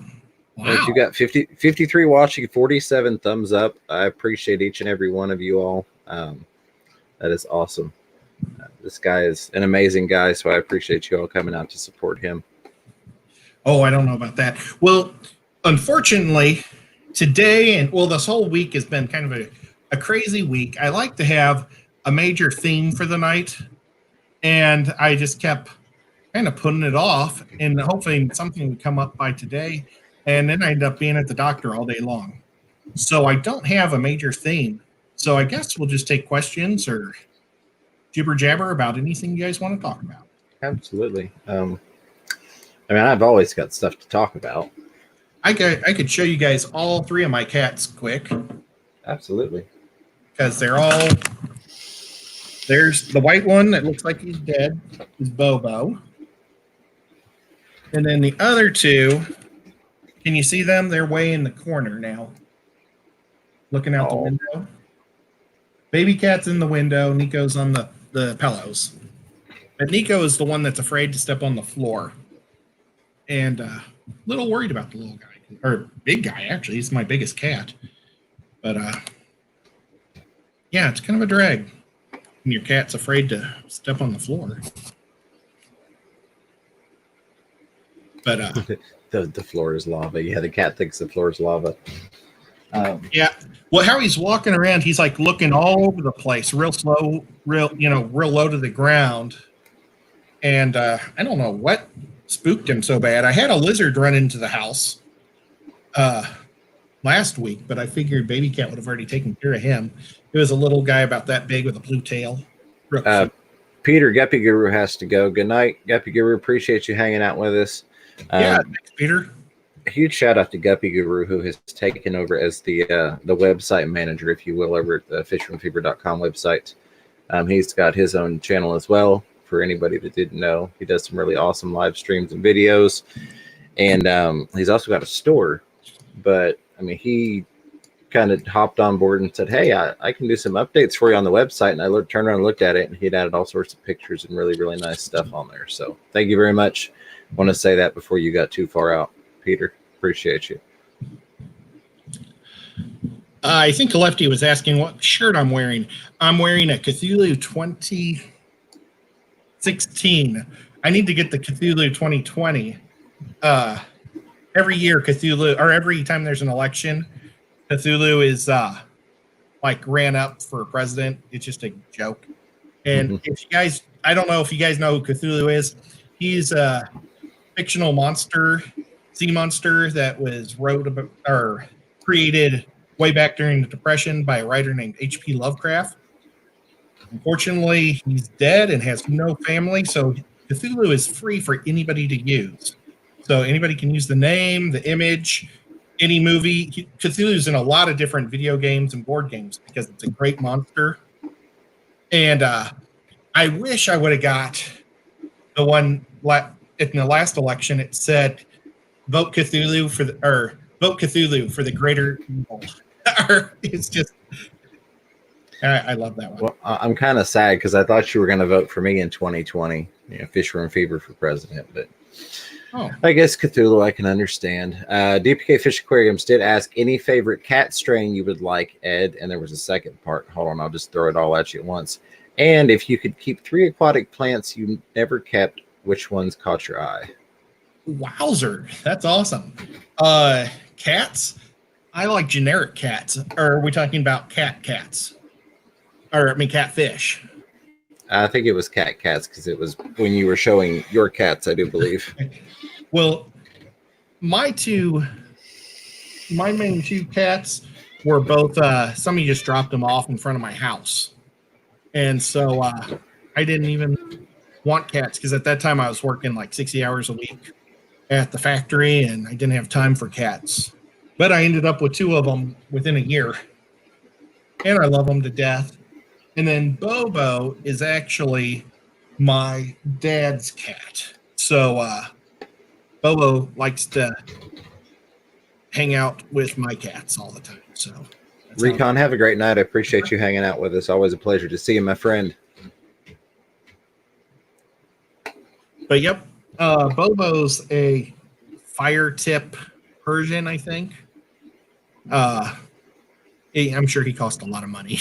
Wow. You got 53 watching, 47 thumbs up. I appreciate each and every one of you all. That is awesome. This guy is an amazing guy, so I appreciate you all coming out to support him. Oh, I don't know about that. Well, unfortunately, today this whole week has been kind of a crazy week. I like to have a major theme for the night, and I just kept kind of putting it off, and hopefully something would come up by today, and then I end up being at the doctor all day long. So I don't have a major theme. So I guess we'll just take questions or jibber jabber about anything you guys want to talk about. Absolutely. I've always got stuff to talk about. I could show you guys all three of my cats quick. Absolutely. Because there's the white one that looks like he's dead, is Bobo. And then the other two, can you see them? They're way in the corner now, looking out the window. Baby cat's in the window. Nico's on the pillows. But Nico is the one that's afraid to step on the floor. And a little worried about the little guy. Or big guy, actually. He's my biggest cat. But, yeah, it's kind of a drag when your cat's afraid to step on the floor. But the floor is lava. Yeah, the cat thinks the floor is lava. Yeah. Well, how he's walking around, he's like looking all over the place, real slow, real low to the ground. And I don't know what spooked him so bad. I had a lizard run into the house last week, but I figured baby cat would have already taken care of him. It was a little guy about that big with a blue tail. Peter, Guppy Guru has to go. Good night, Guppy Guru. Appreciate you hanging out with us. Yeah, thanks, Peter. A huge shout out to Guppy Guru, who has taken over as the website manager, if you will, over at the fishermanfever.com website. He's got his own channel as well. For anybody that didn't know, he does some really awesome live streams and videos, and he's also got a store. But he kind of hopped on board and said, "Hey, I can do some updates for you on the website." And I turned around and looked at it, and he'd added all sorts of pictures and really, really nice stuff on there. So thank you very much. I want to say that before you got too far out, Peter. Appreciate you. I think Lefty was asking what shirt I'm wearing. I'm wearing a Cthulhu 2016. I need to get the Cthulhu 2020. Every year, Cthulhu, or every time there's an election, Cthulhu is ran up for president. It's just a joke. And if you guys, I don't know if you guys know who Cthulhu is. He's a fictional monster, sea monster that was created way back during the Depression by a writer named H.P. Lovecraft. Unfortunately, he's dead and has no family, so Cthulhu is free for anybody to use. So anybody can use the name, the image, any movie. Cthulhu's in a lot of different video games and board games because it's a great monster. And I wish I would have got the one in the last election, it said vote Cthulhu vote Cthulhu for the greater evil. It's just, I love that one. Well, I'm kind of sad because I thought you were going to vote for me in 2020, Fisher and Fever for president, but I guess Cthulhu I can understand. DPK Fish Aquariums did ask any favorite cat strain you would like, Ed, and there was a second part. Hold on, I'll just throw it all at you at once. And if you could keep 3 aquatic plants you never kept, which ones caught your eye? Wowzer, that's awesome. Cats, I like generic cats. Or are we talking about cats? Or, catfish. I think it was cats because it was when you were showing your cats, I do believe. Well, my main 2 cats were both, somebody just dropped them off in front of my house. And so I didn't even want cats because at that time I was working like 60 hours a week at the factory and I didn't have time for cats. But I ended up with 2 of them within a year. And I love them to death. And then Bobo is actually my dad's cat. So Bobo likes to hang out with my cats all the time. So Recon, have a great night. I appreciate you hanging out with us. Always a pleasure to see you, my friend. But yep, Bobo's a fire tip Persian, I think. I'm sure he cost a lot of money.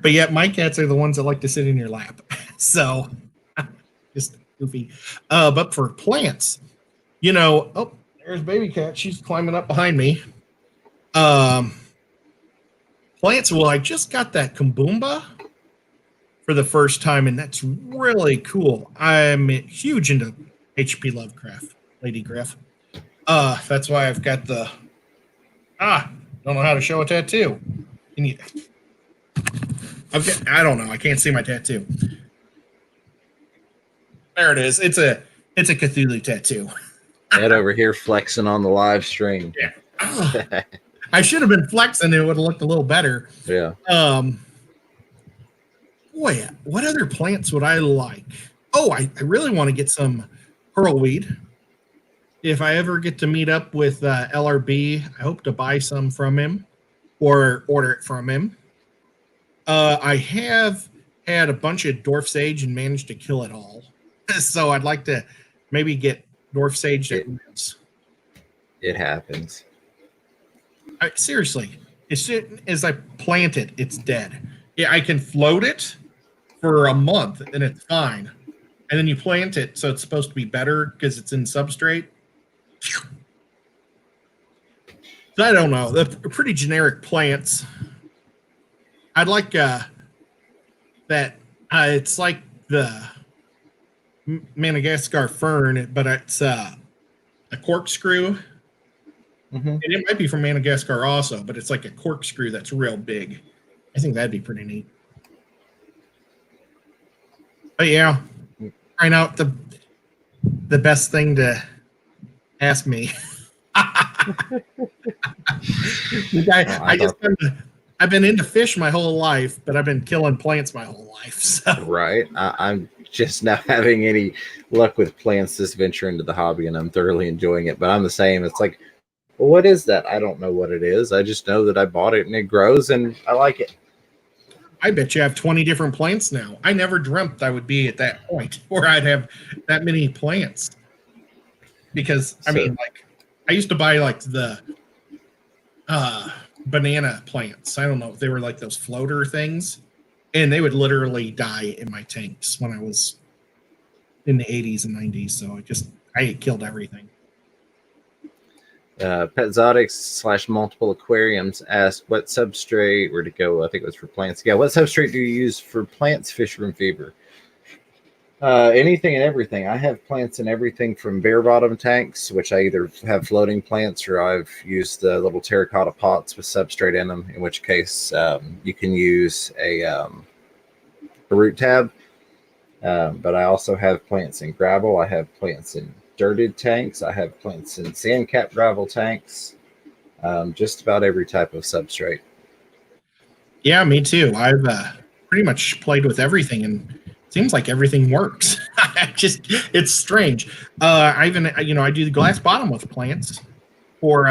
But yeah, my cats are the ones that like to sit in your lap. So just goofy. But for plants, there's baby cat. She's climbing up behind me. Plants, well, I just got that Kumbumba for the first time, and that's really cool. I'm huge into H.P. Lovecraft, Lady Griff. That's why I've got the don't know how to show a tattoo. I don't know. I can't see my tattoo. There it is. It's a Cthulhu tattoo. Ed over here flexing on the live stream. Yeah. I should have been flexing. It would have looked a little better. Yeah. Boy, what other plants would I like? Oh, I really want to get some pearlweed. If I ever get to meet up with LRB, I hope to buy some from him or order it from him. I have had a bunch of dwarf sage and managed to kill it all. So I'd like to maybe get dwarf sage that lives. It happens. Seriously, as soon as I plant it, it's dead. Yeah, I can float it for a month and it's fine. And then you plant it, so it's supposed to be better because it's in substrate. So I don't know. They're pretty generic plants. I'd like that. It's like the Madagascar fern, but it's a corkscrew. Mm-hmm. And it might be from Madagascar also, but it's like a corkscrew that's real big. I think that'd be pretty neat. But yeah, find out the best thing to ask me. I've been into fish my whole life, but I've been killing plants my whole life. So. Right. I'm just not having any luck with plants this venture into the hobby, and I'm thoroughly enjoying it. But I'm the same. It's like, well, what is that? I don't know what it is. I just know that I bought it and it grows and I like it. I bet you have 20 different plants now. I never dreamt I would be at that point where I'd have that many plants. Because, I used to buy like the banana plants. I don't know if they were like those floater things. And they would literally die in my tanks when I was in the 80s and 90s. So I killed everything. Petzotics / multiple aquariums asked what substrate, where to go? I think it was for plants. Yeah, what substrate do you use for plants, Fisher and Fever? Anything and everything. I have plants in everything from bare bottom tanks, which I either have floating plants or I've used the little terracotta pots with substrate in them, in which case you can use a root tab. But I also have plants in gravel. I have plants in dirted tanks. I have plants in sand cap gravel tanks. Just about every type of substrate. Yeah, me too. I've pretty much played with everything and it seems like everything works. It's strange. I even, I do the glass bottom with plants for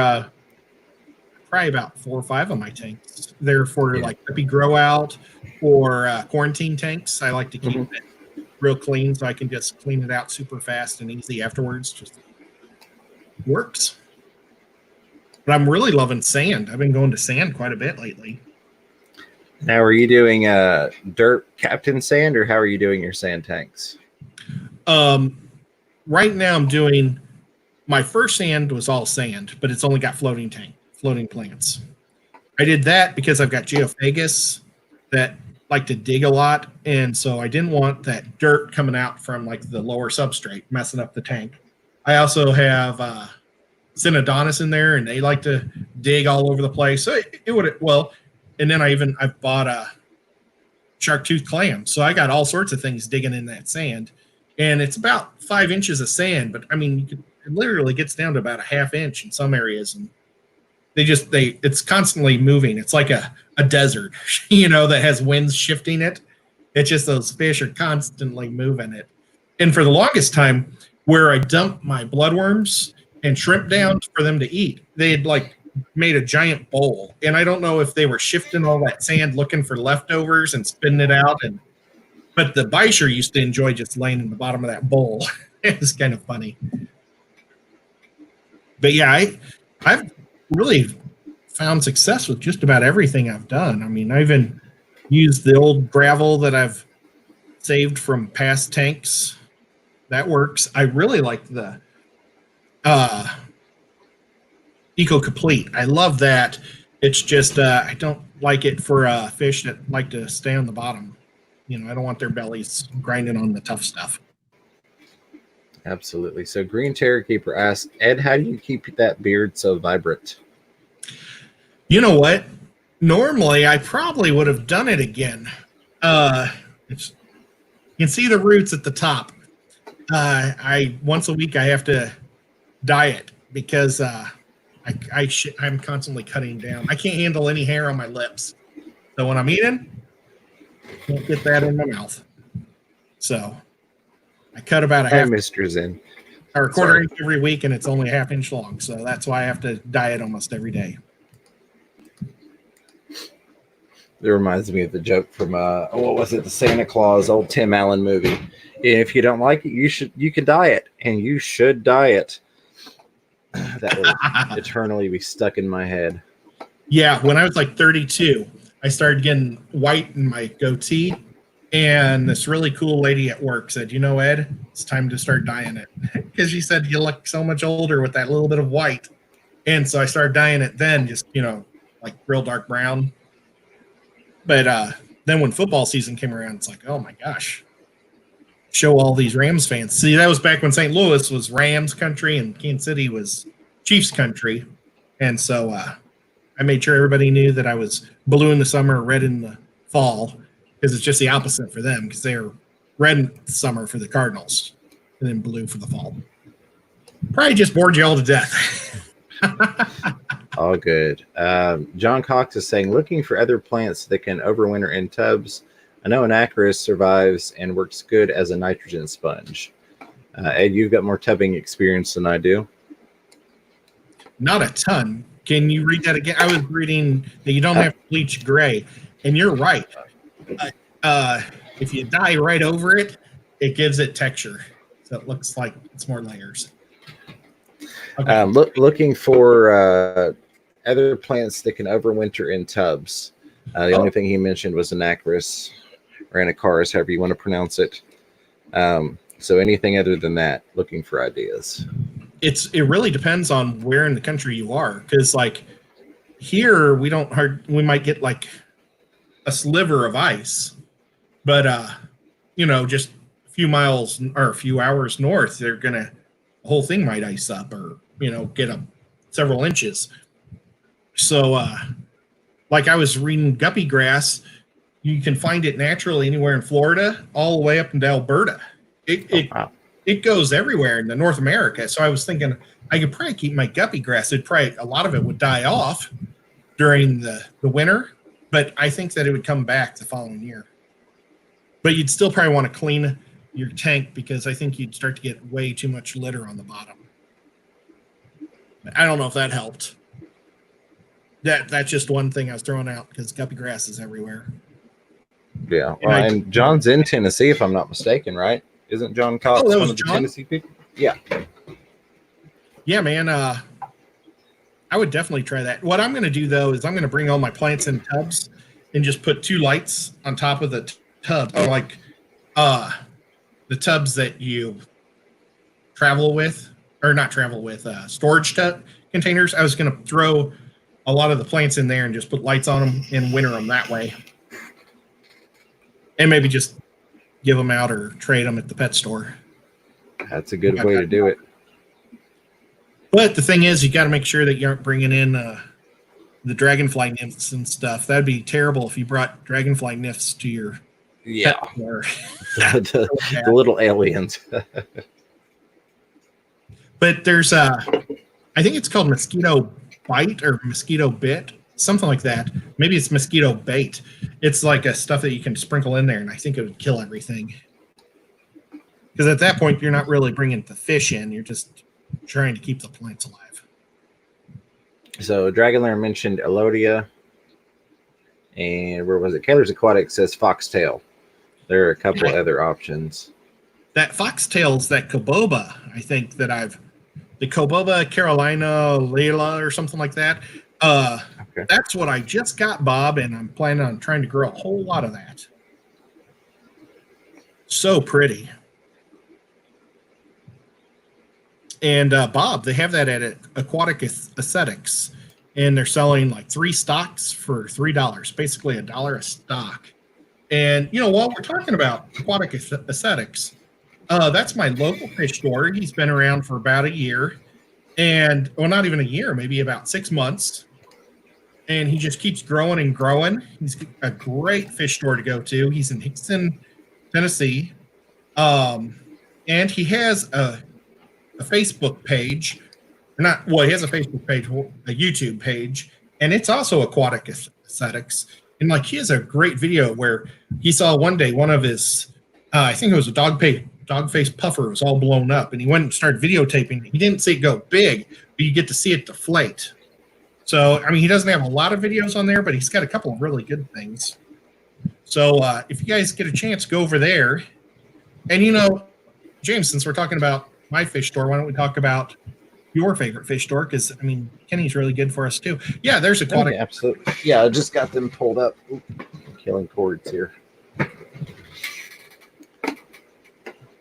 probably about 4 or 5 of my tanks. They're for like Guppy grow out or quarantine tanks. I like to keep it real clean so I can just clean it out super fast and easy afterwards. Just works. But I'm really loving sand. I've been going to sand quite a bit lately. Now, are you doing dirt captain sand, or how are you doing your sand tanks? Right now I'm doing, my first sand was all sand, but it's only got floating plants. I did that because I've got geophagus that like to dig a lot, and so I didn't want that dirt coming out from like the lower substrate messing up the tank. I also have Synodontis in there, and they like to dig all over the place. So it would, and then I bought a shark tooth clam, so I got all sorts of things digging in that sand, and it's about 5 inches of sand, but I mean it literally gets down to about a ½ inch in some areas, and it's constantly moving. It's like a desert, that has winds shifting it. It's just those fish are constantly moving it. And for the longest time, where I dumped my bloodworms and shrimp down for them to eat, they had like made a giant bowl. And I don't know if they were shifting all that sand looking for leftovers and spitting it out. But the Bisher used to enjoy just laying in the bottom of that bowl. It was kind of funny. But yeah, I've really found success with just about everything I've done. I mean, I even used the old gravel that I've saved from past tanks. That works. I really like the Eco Complete. I love that. It's just I don't like it for fish that like to stay on the bottom. I don't want their bellies grinding on the tough stuff. Absolutely. So Green Terror Keeper asks, Ed, how do you keep that beard so vibrant? You know what? Normally, I probably would have done it again. You can see the roots at the top. Once a week I have to dye it because I'm constantly cutting down. I can't handle any hair on my lips, so when I'm eating, can't get that in my mouth. So I cut about a half. Mr. Zen. Or a quarter inch every week, and it's only a ½ inch long. So that's why I have to dye it almost every day. It reminds me of the joke from what was it, the Santa Claus old Tim Allen movie. If you don't like it, you can dye it, and you should dye it. That will eternally be stuck in my head. Yeah, when I was like 32, I started getting white in my goatee, and this really cool lady at work said, Ed, it's time to start dyeing it. Because she said, you look so much older with that little bit of white. And so I started dyeing it then, just, like real dark brown. But then when football season came around, it's like, oh my gosh, show all these Rams fans. See, that was back when St. Louis was Rams country and Kansas City was Chiefs country. And so I made sure everybody knew that I was blue in the summer, red in the fall, because it's just the opposite for them, because they're red in the summer for the Cardinals and then blue for the fall. Probably just bored you all to death. All good. John Cox is saying, looking for other plants that can overwinter in tubs. I know Anacris survives and works good as a nitrogen sponge. Ed, you've got more tubbing experience than I do. Not a ton. Can you read that again? I was reading that you don't have to bleach gray, and you're right. If you dye right over it, it gives it texture, so it looks like it's more layers. Okay. Looking for other plants that can overwinter in tubs. The only thing he mentioned was Anacris or Anacaris, however you want to pronounce it. So anything other than that, looking for ideas. It really depends on where in the country you are, because like here we might get like a sliver of ice, but just a few miles or a few hours north, the whole thing might ice up or get up several inches. So like I was reading Guppy Grass, you can find it naturally anywhere in Florida all the way up into Alberta. It goes everywhere in North America. So I was thinking I could probably keep my Guppy Grass. A lot of it would die off during the winter, but I think that it would come back the following year. But you'd still probably want to clean your tank because I think you'd start to get way too much litter on the bottom. I don't know if that helped. That's just one thing I was throwing out because guppy grass is everywhere. Yeah, well, and John's in Tennessee, if I'm not mistaken, right? Isn't John Cox one of the Tennessee people? Yeah. Yeah, man. I would definitely try that. What I'm going to do, though, is I'm going to bring all my plants in tubs and just put 2 lights on top of the tub, like the tubs that you travel with, or not travel with, storage containers. I was going to throw a lot of the plants in there and just put lights on them and winter them that way. And maybe just give them out or trade them at the pet store. That's a good way to do it. But the thing is, you got to make sure that you aren't bringing in the dragonfly nymphs and stuff. That'd be terrible if you brought dragonfly nymphs to your pet store. the little aliens. But there's I think it's called mosquito bite or mosquito bit, something like that. Maybe it's mosquito bait. It's like a stuff that you can sprinkle in there, and I think it would kill everything. Because at that point, you're not really bringing the fish in. You're just trying to keep the plants alive. So Dragonlair mentioned Elodia. And where was it? Keller's Aquatics says foxtail. There are a couple other options. That foxtail's that Coboba, I think that the Coboba Carolina Layla or something like that. Okay. That's what I just got, Bob, and I'm planning on trying to grow a whole lot of that. So pretty. And Bob, they have that at Aquatic Aesthetics, and they're selling like 3 stocks for $3, basically $1 a stock. And while we're talking about Aquatic Aesthetics, that's my local fish store. He's been around for about a year, and not even a year, maybe about 6 months. And he just keeps growing and growing. He's a great fish store to go to. He's in Hickson, Tennessee, and he has a Facebook page. He has a Facebook page, a YouTube page, and it's also Aquatic Aesthetics. And he has a great video where he saw one day one of his, I think it was a dog-face puffer, was all blown up, and he went and started videotaping. He didn't see it go big, but you get to see it deflate. So, he doesn't have a lot of videos on there, but he's got a couple of really good things. So, if you guys get a chance, go over there. And, James, since we're talking about my fish store, why don't we talk about your favorite fish store? Because, Kenny's really good for us, too. Yeah, there's Aquatic. Okay, absolutely. Yeah, I just got them pulled up. Ooh, killing cords here.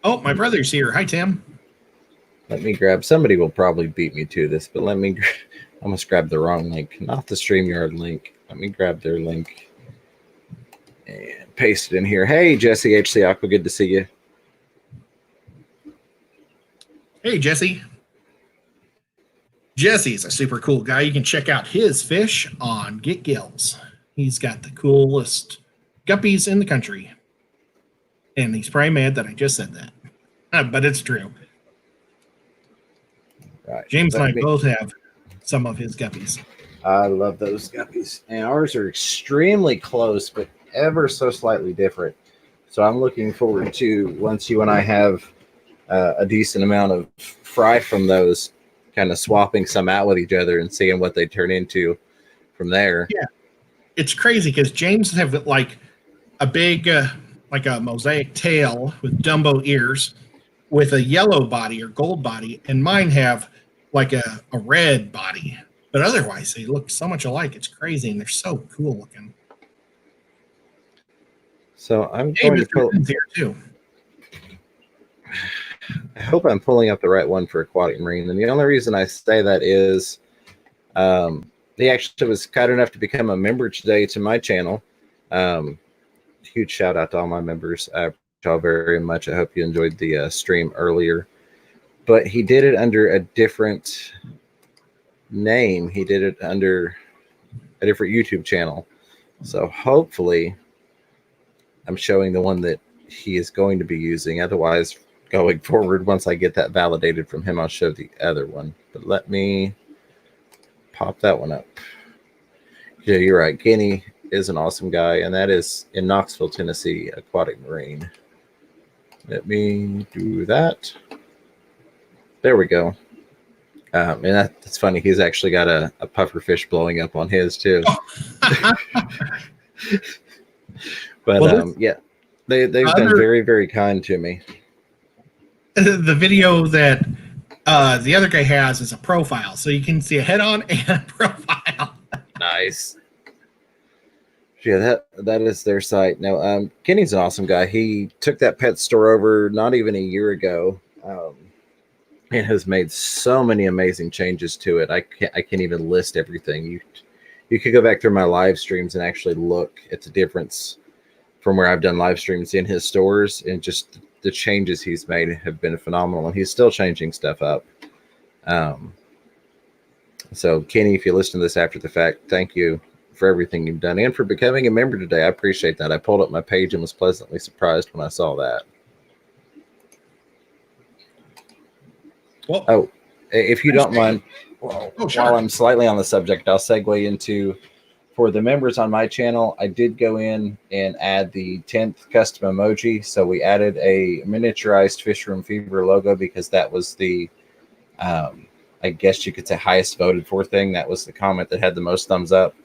Oh, my brother's here. Hi, Tim. Let me grab. Somebody will probably beat me to this, but let me. I almost grabbed the wrong link, not the StreamYard link. Let me grab their link and paste it in here. Hey, Jesse HC Aqua, good to see you. Hey, Jesse. Jesse's a super cool guy. You can check out his fish on Get Gills. He's got the coolest guppies in the country. And he's probably mad that I just said that. But it's true. Right. James and I both have some of his guppies. I love those guppies. And ours are extremely close, but ever so slightly different. So I'm looking forward to, once you and I have a decent amount of fry from those, kind of swapping some out with each other and seeing what they turn into from there. Yeah. It's crazy because James have a big, like a mosaic tail with Dumbo ears with a yellow body or gold body, and mine have like a red body, but otherwise they look so much alike. It's crazy, and they're so cool looking. So I'm going to pull here too. I hope I'm pulling up the right one for Aquatic Marine. And the only reason I say that is he actually was kind enough to become a member today to my channel. Huge shout out to all my members. I appreciate y'all very much. I hope you enjoyed the stream earlier. But he did it under a different name. He did it under a different YouTube channel. So hopefully I'm showing the one that he is going to be using. Otherwise, going forward, once I get that validated from him, I'll show the other one. But let me pop that one up. Yeah, you're right. Kenny is an awesome guy, and that is in Knoxville, Tennessee, Aquatic Marine. Let me do that. There we go. And that's funny. He's actually got a puffer fish blowing up on his too. But Well, yeah, they've been very, very kind to me. The video that the other guy has is a profile, so you can see a head-on and a profile. Nice. Yeah, that is their site. Now, Kenny's an awesome guy. He took that pet store over not even a year ago, and has made so many amazing changes to it. I can't even list everything. You could go back through my live streams and actually look at the difference from where I've done live streams in his stores, and just the changes he's made have been phenomenal, and he's still changing stuff up. So Kenny, if you listen to this after the fact, thank you for everything you've done and for becoming a member today. I appreciate that. I pulled up my page and was pleasantly surprised when I saw that. Well, if you don't mind, while I'm slightly on the subject, I'll segue into, for the members on my channel, I did go in and add the 10th custom emoji. So we added a miniaturized Fish Room Fever logo because that was the, I guess you could say, highest voted for thing. That was the comment that had the most thumbs up.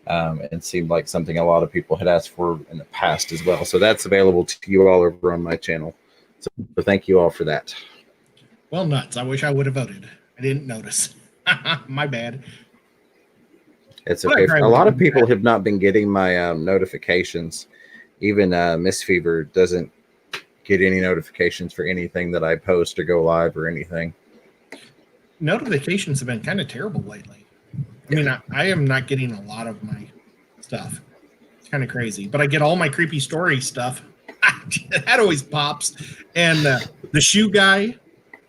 And seemed like something a lot of people had asked for in the past as well. So that's available to you all over on my channel. So thank you all for that. Well, nuts. I wish I would have voted. I didn't notice. My bad. It's okay. A lot of people have not been getting my notifications. Even Miss Fever doesn't get any notifications for anything that I post or go live or anything. Notifications have been kind of terrible lately. I mean, I am not getting a lot of my stuff. It's kind of crazy. But I get all my creepy story stuff. That always pops. And the shoe guy,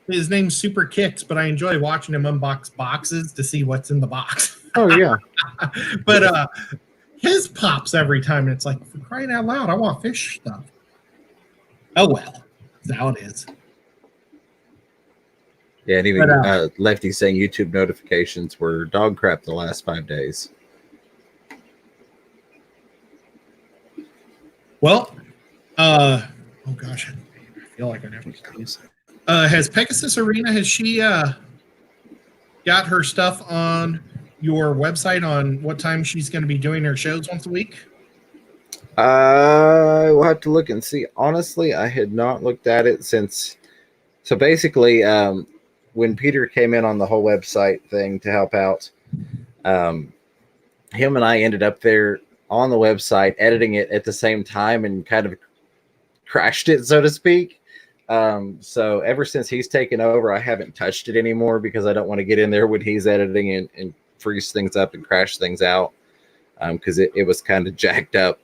his name's Super Kicks, but I enjoy watching him unbox boxes to see what's in the box. Oh, yeah. But his pops every time. And it's like, for crying out loud, I want fish stuff. Oh, well. That's how it is. Yeah, and even Lefty saying YouTube notifications were dog crap the last 5 days. Well, oh gosh, I feel like I have to use. Has Pegasus Arena, has she got her stuff on your website on what time she's going to be doing her shows once a week? I will have to look and see. Honestly, I had not looked at it since. So basically, when Peter came in on the whole website thing to help out, him and I ended up there on the website editing it at the same time and kind of crashed it, so to speak. So ever since he's taken over, I haven't touched it anymore because I don't want to get in there when he's editing and freeze things up and crash things out, because it was kind of jacked up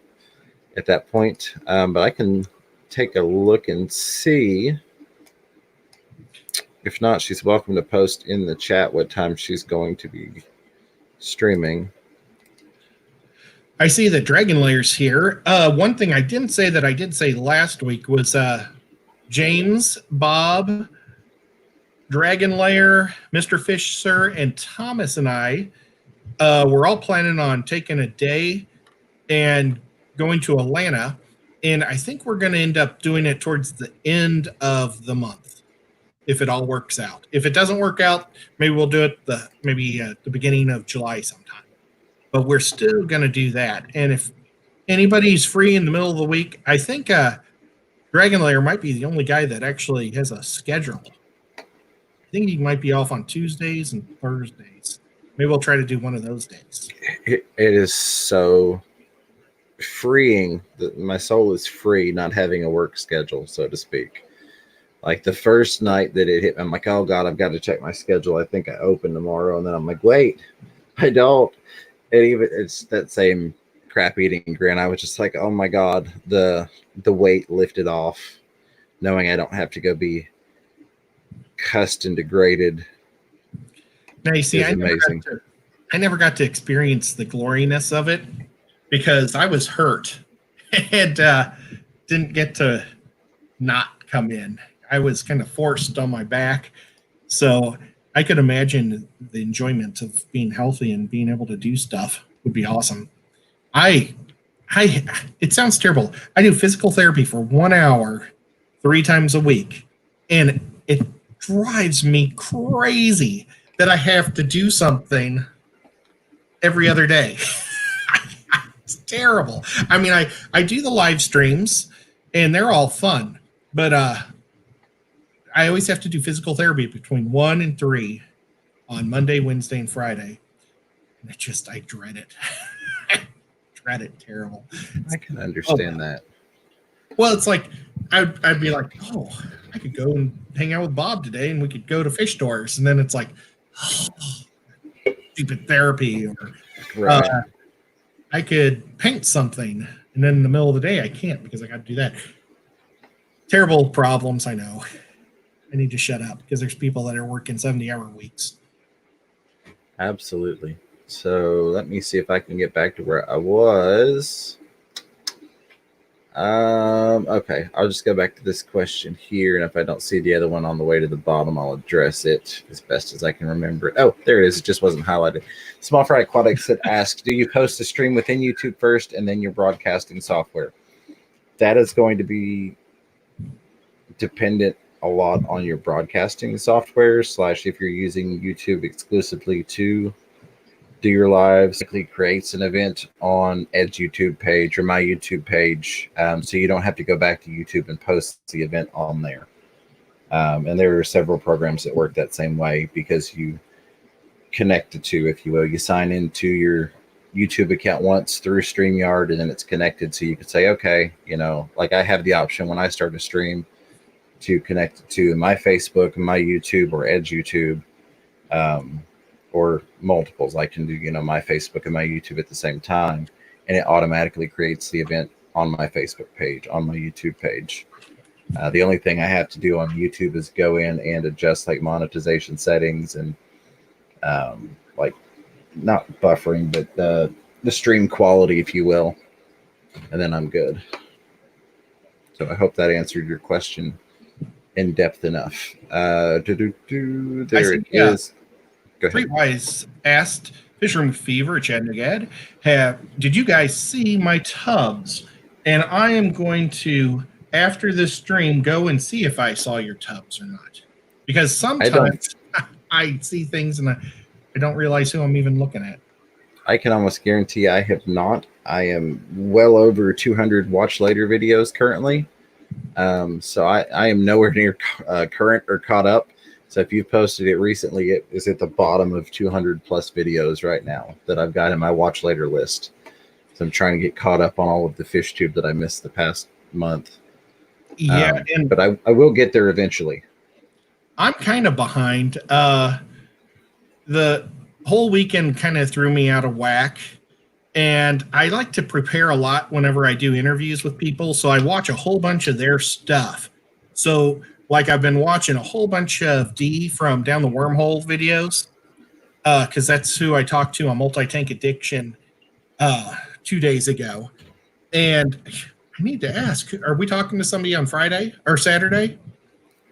at that point. But I can take a look and see. If not, she's welcome to post in the chat what time she's going to be streaming. I see the Dragon Layers here. One thing I didn't say that I did say last week was James, Bob, Dragon Layer, Mr. Fish Sir, and Thomas and I were all planning on taking a day and going to Atlanta. And I think we're going to end up doing it towards the end of the month, if it all works out. If it doesn't work out, maybe we'll do it the beginning of July sometime. But we're still going to do that. And if anybody's free in the middle of the week, I think Dragon Layer might be the only guy that actually has a schedule. I think he might be off on Tuesdays and Thursdays. Maybe we'll try to do one of those days. It is so freeing. My soul is free not having a work schedule, so to speak. Like the first night that it hit me, I'm like, oh God, I've got to check my schedule. I think I open tomorrow. And then I'm like, wait, I don't. It's that same crap eating grin. I was just like, oh my God, the weight lifted off, knowing I don't have to go be cussed and degraded. Now you see, I never got to experience the gloriness of it because I was hurt and didn't get to not come in. I was kind of forced on my back. So I could imagine the enjoyment of being healthy and being able to do stuff would be awesome. It sounds terrible. I do physical therapy for 1 hour 3 times a week. And it drives me crazy that I have to do something every other day. It's terrible. I mean, I do the live streams and they're all fun, but I always have to do physical therapy between 1 and 3 on Monday, Wednesday, and Friday. And I dread it. I dread it terrible. I can understand that. Well, it's like I'd be like, oh, I could go and hang out with Bob today, and we could go to fish stores, and then it's like, oh, stupid therapy, or Right. I could paint something, and then in the middle of the day I can't because I got to do that. Terrible problems, I know. I need to shut up because there's people that are working 70-hour weeks. Absolutely. So let me see if I can get back to where I was. Okay, I'll just go back to this question here, and if I don't see the other one on the way to the bottom, I'll address it as best as I can remember it. Oh, there it is. It just wasn't highlighted. Small Fry Aquatics had asked, do you post a stream within YouTube first and then your broadcasting software? That is going to be dependent a lot on your broadcasting software / if you're using YouTube exclusively to do your lives. It creates an event on Ed's YouTube page or my YouTube page, so you don't have to go back to YouTube and post the event on there. And there are several programs that work that same way because you connect the two, if you will. You sign into your YouTube account once through StreamYard, and then it's connected, so you can say, okay, like I have the option when I start a stream to connect it to my Facebook, my YouTube, or Ed's YouTube, or multiples. I can do, my Facebook and my YouTube at the same time, and it automatically creates the event on my Facebook page, on my YouTube page. The only thing I have to do on YouTube is go in and adjust like monetization settings and like not buffering, but the stream quality, if you will, and then I'm good. So I hope that answered your question in depth enough. There it is. Go ahead. Streetwise asked Fisherman Fever, Chad Nagad, did you guys see my tubs? And I am going to, after this stream, go and see if I saw your tubs or not. Because sometimes I see things and I don't realize who I'm even looking at. I can almost guarantee I have not. I am well over 200 watch later videos currently. So I am nowhere near current or caught up. So if you've posted it recently, it is at the bottom of 200 plus videos right now that I've got in my watch later list. So I'm trying to get caught up on all of the fish tube that I missed the past month. Yeah, but I will get there eventually. I'm kind of behind. The whole weekend kind of threw me out of whack. And I like to prepare a lot whenever I do interviews with people. So I watch a whole bunch of their stuff. So like I've been watching a whole bunch of D from Down the Wormhole videos because that's who I talked to on Multi-Tank Addiction 2 days ago. And I need to ask, are we talking to somebody on Friday or Saturday?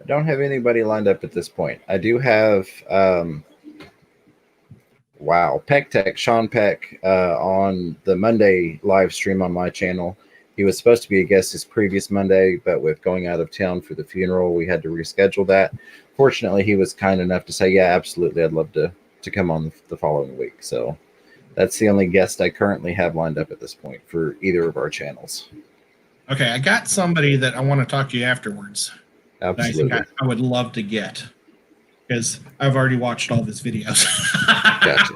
I don't have anybody lined up at this point. I do have, Peck Tech, Sean Peck, on the Monday live stream on my channel. He was supposed to be a guest this previous Monday, but with going out of town for the funeral, we had to reschedule that. Fortunately, he was kind enough to say, yeah, absolutely, I'd love to come on the following week. So that's the only guest I currently have lined up at this point for either of our channels. Okay, I got somebody that I want to talk to you afterwards. Absolutely. I think I would love to get, because I've already watched all his videos. Gotcha.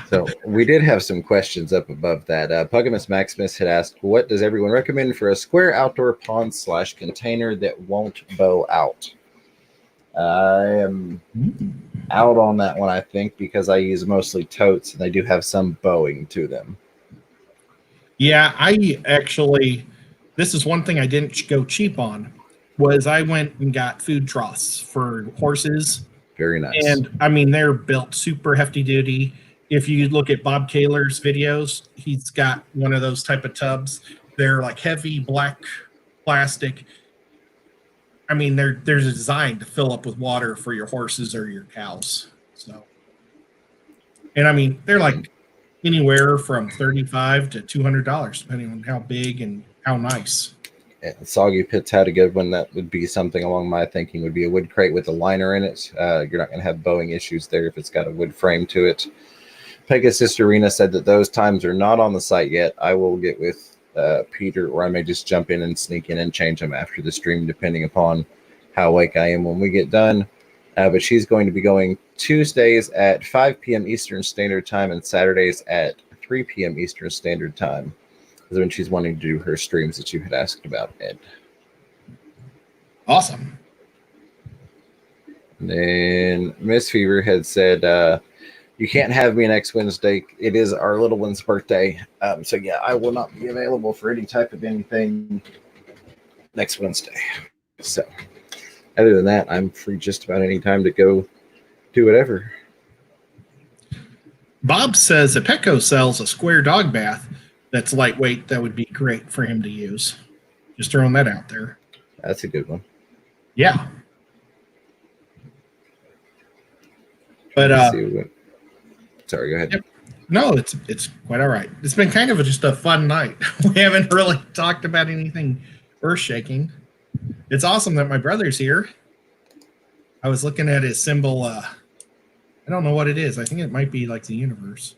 So we did have some questions up above that. Pugimus Maximus had asked, what does everyone recommend for a square outdoor pond / container that won't bow out? I am out on that one, I think, because I use mostly totes and they do have some bowing to them. Yeah, this is one thing I didn't go cheap on, was I went and got food troughs for horses. Very nice. And I mean, they're built super hefty duty. If you look at Bob Kaler's videos, he's got one of those type of tubs. They're like heavy black plastic. I mean, they're designed to fill up with water for your horses or your cows. So, and I mean, they're like anywhere from $35 to $200, depending on how big and how nice. And Soggy Pits had a good one. That would be something along my thinking would be a wood crate with a liner in it. You're not going to have bowing issues there if it's got a wood frame to it. Pegasus Arena said that those times are not on the site yet. I will get with Peter, or I may just jump in and sneak in and change them after the stream, depending upon how awake I am when we get done. But she's going to be going Tuesdays at 5 p.m. Eastern Standard Time and Saturdays at 3 p.m. Eastern Standard Time. Is when she's wanting to do her streams that you had asked about, Ed. Awesome. And then Miss Fever had said, you can't have me next Wednesday. It is our little one's birthday. So, yeah, I will not be available for any type of anything next Wednesday. So, other than that, I'm free just about any time to go do whatever. Bob says if Petco sells a square dog bath that's lightweight, that would be great for him to use. Just throwing that out there. That's a good one. Yeah. But sorry, go ahead. Yep. No, it's quite all right. It's been kind of just a fun night. We haven't really talked about anything earth-shaking. It's awesome that my brother's here. I was looking at his symbol. I don't know what it is. I think it might be like the universe.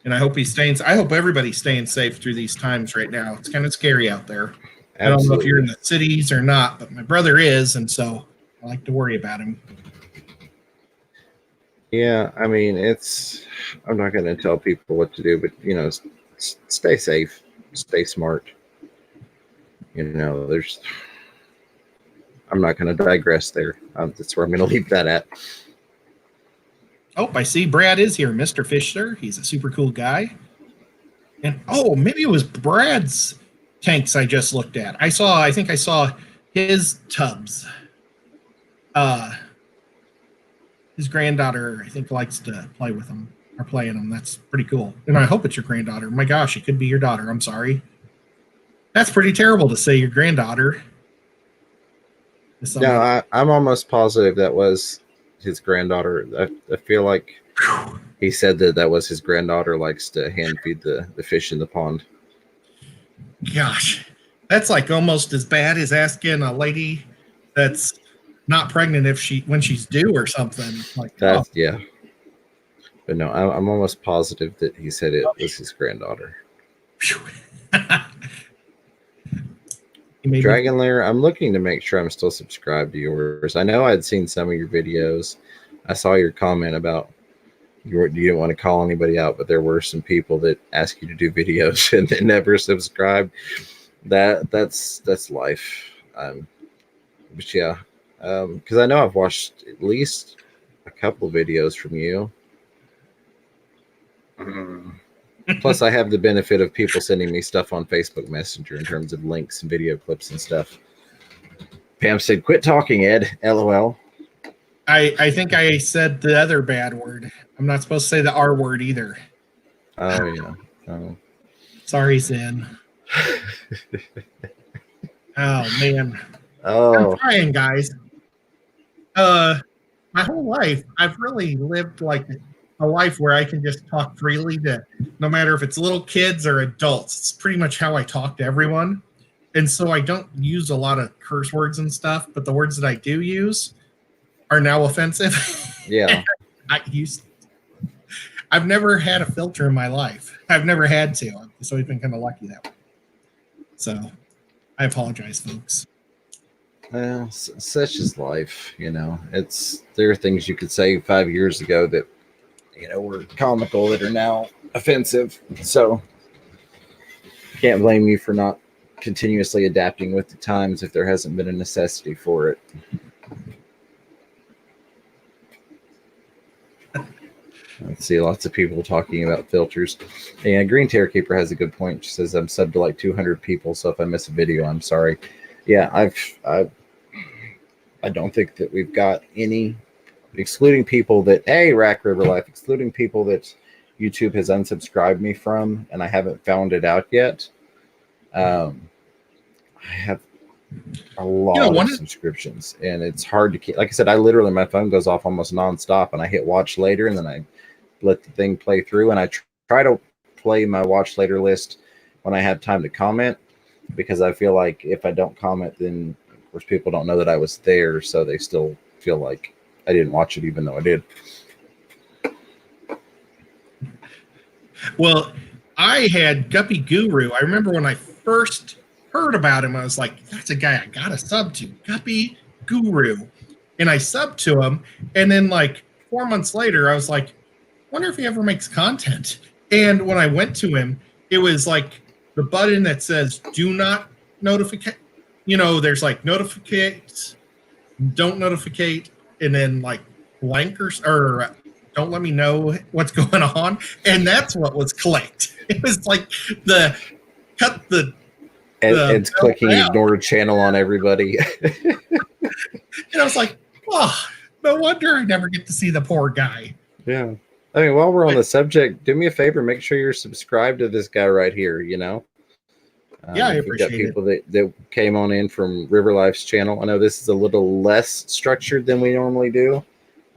And I hope I hope everybody's staying safe through these times right now. It's kind of scary out there. Absolutely. I don't know if you're in the cities or not, but my brother is, and so I like to worry about him. Yeah, I mean, I'm not going to tell people what to do, but, stay safe, stay smart. I'm not going to digress there. That's where I'm going to leave that at. Oh, I see Brad is here, Mr. Fisher. He's a super cool guy. And, maybe it was Brad's tanks I just looked at. I think I saw his tubs. His granddaughter, I think, likes to play with them or play in them. That's pretty cool. And I hope it's your granddaughter. My gosh, it could be your daughter. I'm sorry. That's pretty terrible to say your granddaughter. No, I'm almost positive that was his granddaughter. I feel like he said that was his granddaughter, likes to hand feed the fish in the pond. Gosh, that's like almost as bad as asking a lady that's not pregnant when she's due or something like that. Yeah. But no, I'm almost positive that he said it was his granddaughter. Dragon Lair, I'm looking to make sure I'm still subscribed to yours. I know I'd seen some of your videos. I saw your comment about you didn't want to call anybody out, but there were some people that ask you to do videos and they never subscribed. That's life. But yeah, because I know I've watched at least a couple videos from you. Plus, I have the benefit of people sending me stuff on Facebook Messenger in terms of links and video clips and stuff. Pam said, "Quit talking, Ed." LOL. I think I said the other bad word. I'm not supposed to say the R word either. Oh, yeah. Oh. Sorry, Zen. Oh, man. Oh. I'm trying, guys. My whole life, I've really lived like a life where I can just talk freely to no matter if it's little kids or adults. It's pretty much how I talk to everyone. And so I don't use a lot of curse words and stuff, but the words that I do use are now offensive. Yeah. I've never had a filter in my life. I've neve had to. So I've been kind of lucky that way. So I apologize, folks. Well, such is life, there are things you could say 5 years ago that, were comical that are now offensive. So can't blame you for not continuously adapting with the times if there hasn't been a necessity for it. I see lots of people talking about filters. And Green Terror Keeper has a good point. She says, I'm subbed to like 200 people, so if I miss a video, I'm sorry. Yeah, I don't think that we've got any, excluding people that, Rack River Life, excluding people that YouTube has unsubscribed me from, and I haven't found it out yet. I have a lot of subscriptions, and it's hard to keep. Like I said, my phone goes off almost nonstop, and I hit watch later, and then I let the thing play through, and I try to play my watch later list when I have time to comment, because I feel like if I don't comment, then of course people don't know that I was there, so they still feel like I didn't watch it even though I did. Well, I had Guppy Guru. I remember when I first heard about him, I was like, that's a guy I got to sub to, Guppy Guru. And I subbed to him. And then like 4 months later, I was like, wonder if he ever makes content. And when I went to him, it was like the button that says do not notificate. You know, there's like notificate, don't notificate, and then like blank or don't let me know what's going on. And that's what was clicked. It was like the cut the. It's clicking ignore channel on everybody. And I was like, oh, no wonder I never get to see the poor guy. Yeah. I mean, while we're on the subject, do me a favor, make sure you're subscribed to this guy right here, you know? Yeah, I appreciate it. We've got people that came on in from River Life's channel. I know this is a little less structured than we normally do.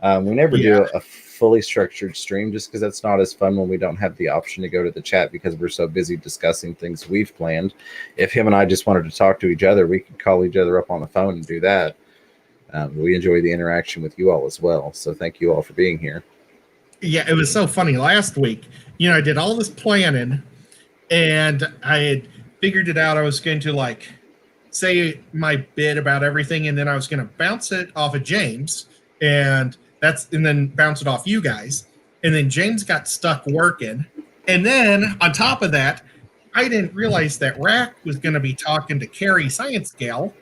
We never do a fully structured stream just because that's not as fun when we don't have the option to go to the chat because we're so busy discussing things we've planned. If him and I just wanted to talk to each other, we could call each other up on the phone and do that. We enjoy the interaction with you all as well. So thank you all for being here. Yeah, it was so funny. Last week, you know, I did all this planning and I had figured it out. I was going to like say my bit about everything and then I was going to bounce it off of James and then bounce it off you guys. And then James got stuck working. And then on top of that, I didn't realize that Rack was going to be talking to Carrie Science Gal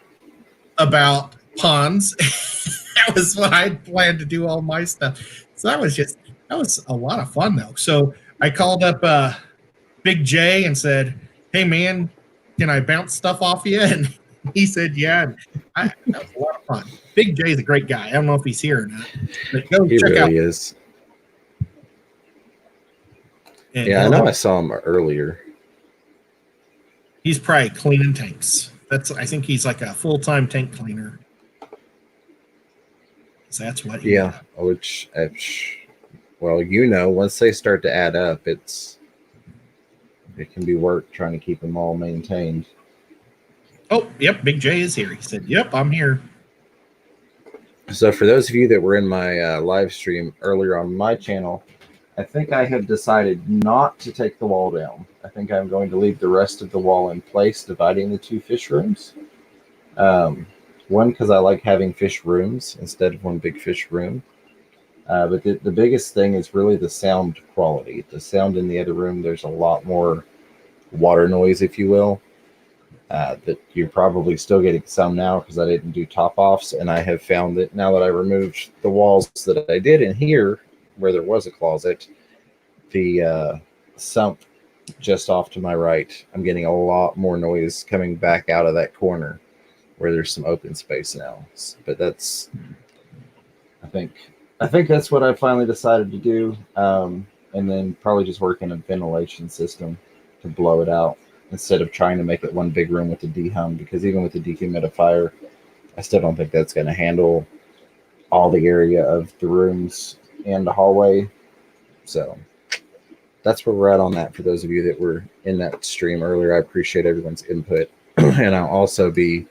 about ponds. That was what I had planned to do all my stuff. So that was a lot of fun though. So I called up Big J and said, hey man, can I bounce stuff off you? And he said, yeah. That was a lot of fun. Big J is a great guy. I don't know if he's here or not, but go he check really out. Is. And yeah, I know I saw him earlier. He's probably cleaning tanks. I think he's like a full-time tank cleaner. So that's what he does. Which well, you know, once they start to add up, it can be work trying to keep them all maintained. Oh, yep, Big J is here. He said, yep, I'm here. So for those of you that were in my live stream earlier on my channel, I think I have decided not to take the wall down. I think I'm going to leave the rest of the wall in place, dividing the two fish rooms. One, because I like having fish rooms instead of one big fish room. But the biggest thing is really the sound quality. The sound in the other room, there's a lot more water noise, if you will, that you're probably still getting some now because I didn't do top-offs. And I have found that now that I removed the walls that I did in here, where there was a closet, the sump just off to my right, I'm getting a lot more noise coming back out of that corner where there's some open space now. But that's, I think that's what I finally decided to do. And then probably just work in a ventilation system to blow it out instead of trying to make it one big room with a dehum, because even with the dehumidifier, I still don't think that's going to handle all the area of the rooms and the hallway. So that's where we're at on that. For those of you that were in that stream earlier, I appreciate everyone's input. And I'll also be,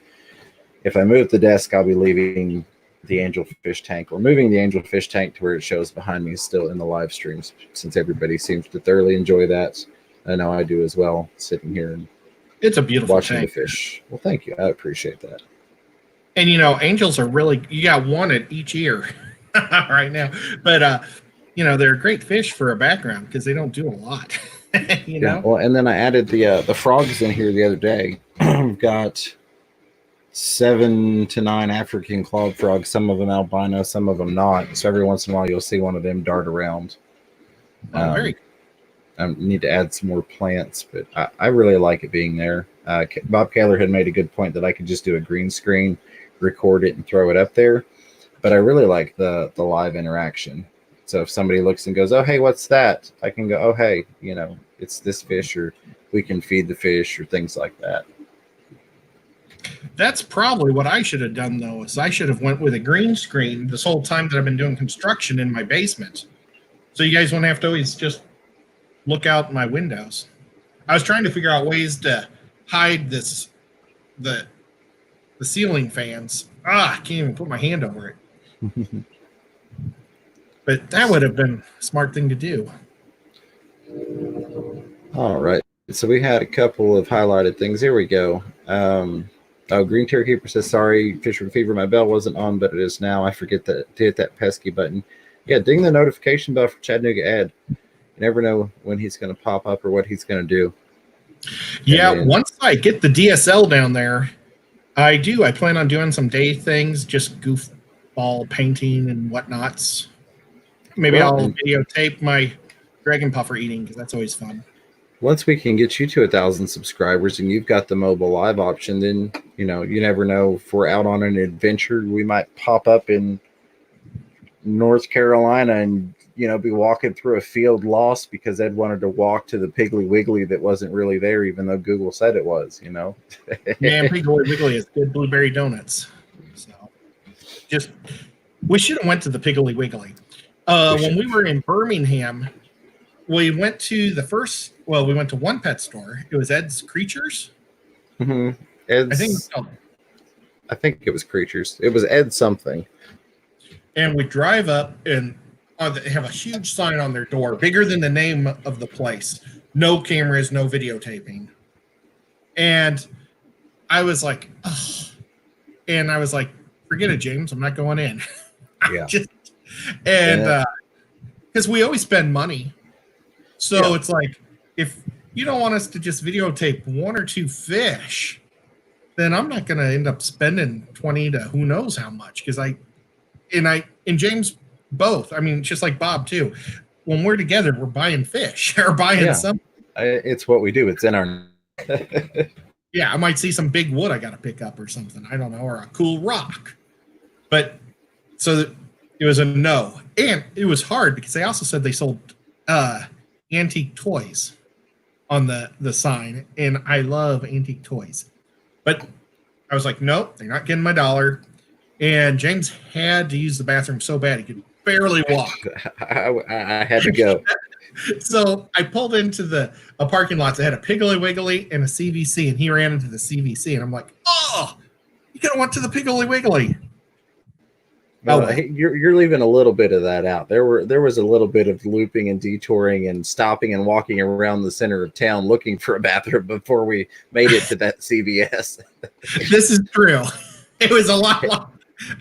if I move the desk, I'll be leaving the Angelfish tank, or moving the Angelfish tank to where it shows behind me still in the live streams, since everybody seems to thoroughly enjoy that. I know I do as well, sitting here and it's a beautiful watching tank. The fish. Well, thank you. I appreciate that. And you know, angels are really, you got one at each ear right now. But you know, they're great fish for a background because they don't do a lot. You know? Well, and then I added the frogs in here the other day. We've got 7 to 9 African clawed frogs, some of them albino, some of them not. So every once in a while, you'll see one of them dart around. Very cool. I need to add some more plants, but I really like it being there. Bob Kaler had made a good point that I could just do a green screen, record it, and throw it up there. But I really like the live interaction. So if somebody looks and goes, oh, hey, what's that? I can go, oh, hey, you know, it's this fish, or we can feed the fish, or things like that. That's probably what I should have done, though, is I should have went with a green screen this whole time that I've been doing construction in my basement. So you guys won't have to always just look out my windows. I was trying to figure out ways to hide the ceiling fans. I can't even put my hand over it. But that would have been a smart thing to do. All right. So we had a couple of highlighted things. Here we go. Green Terror Keeper says, sorry, Fisher Fever, my bell wasn't on, but it is now. I forget to hit that pesky button. Yeah, ding the notification bell for Chattanooga Ed. You never know when he's going to pop up or what he's going to do. Yeah, once I get the DSL down there, I plan on doing some day things, just goofball painting and whatnots. Maybe I'll videotape my dragon puffer eating, because that's always fun. Once we can get you to 1,000 subscribers and you've got the mobile live option, then, you never know, if we're out on an adventure, we might pop up in North Carolina and, be walking through a field lost because Ed wanted to walk to the Piggly Wiggly that wasn't really there, even though Google said it was, Man, Piggly Wiggly is good blueberry donuts. So we should have went to the Piggly Wiggly. When we were in Birmingham, we went to one pet store. It was Ed's Creatures. Mm-hmm. I think it was Creatures. It was Ed something. And we drive up, and they have a huge sign on their door, bigger than the name of the place. No cameras, no videotaping. And I was like, ugh. And I was like, forget it, James. I'm not going in. Yeah. Because we always spend money. So it's like, if you don't want us to just videotape one or two fish, then I'm not going to end up spending 20 to who knows how much. Because and James both. I mean, just like Bob too. When we're together, we're buying fish or buying something. It's what we do. It's in our. Yeah, I might see some big wood I got to pick up or something. I don't know, or a cool rock. But so it was a no, and it was hard because they also said they sold antique toys on the sign, and I love antique toys. But I was like, nope, they're not getting my $1. And James had to use the bathroom so bad he could barely walk. I had to go. So I pulled into a parking lot that had a Piggly Wiggly and a CVC, and he ran into the CVC, and I'm like, oh, you could have went to the Piggly Wiggly. Well, you're leaving a little bit of that out. There was a little bit of looping and detouring and stopping and walking around the center of town looking for a bathroom before we made it to that CVS. This is true. It was a lot longer.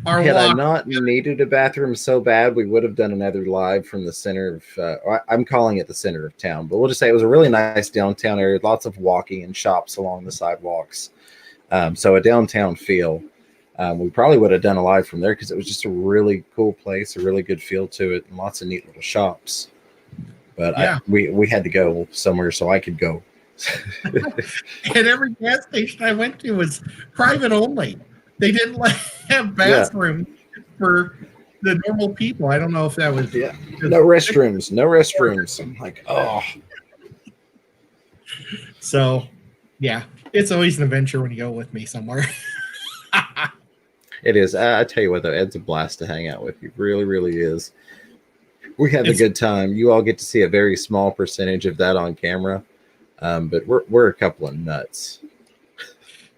Had I not needed a bathroom so bad, we would have done another live from the center of, I'm calling it the center of town, but we'll just say it was a really nice downtown area, lots of walking and shops along the sidewalks. So a downtown feel. We probably would have done a live from there because it was just a really cool place, a really good feel to it, and lots of neat little shops. But we had to go somewhere so I could go. And every gas station I went to was private only. They didn't have bathrooms for the normal people. I don't know if that was no restrooms. I'm like, oh. So, yeah, it's always an adventure when you go with me somewhere. It is. I tell you what, though, Ed's a blast to hang out with. He really, really is. We have a good time. You all get to see a very small percentage of that on camera, but we're a couple of nuts.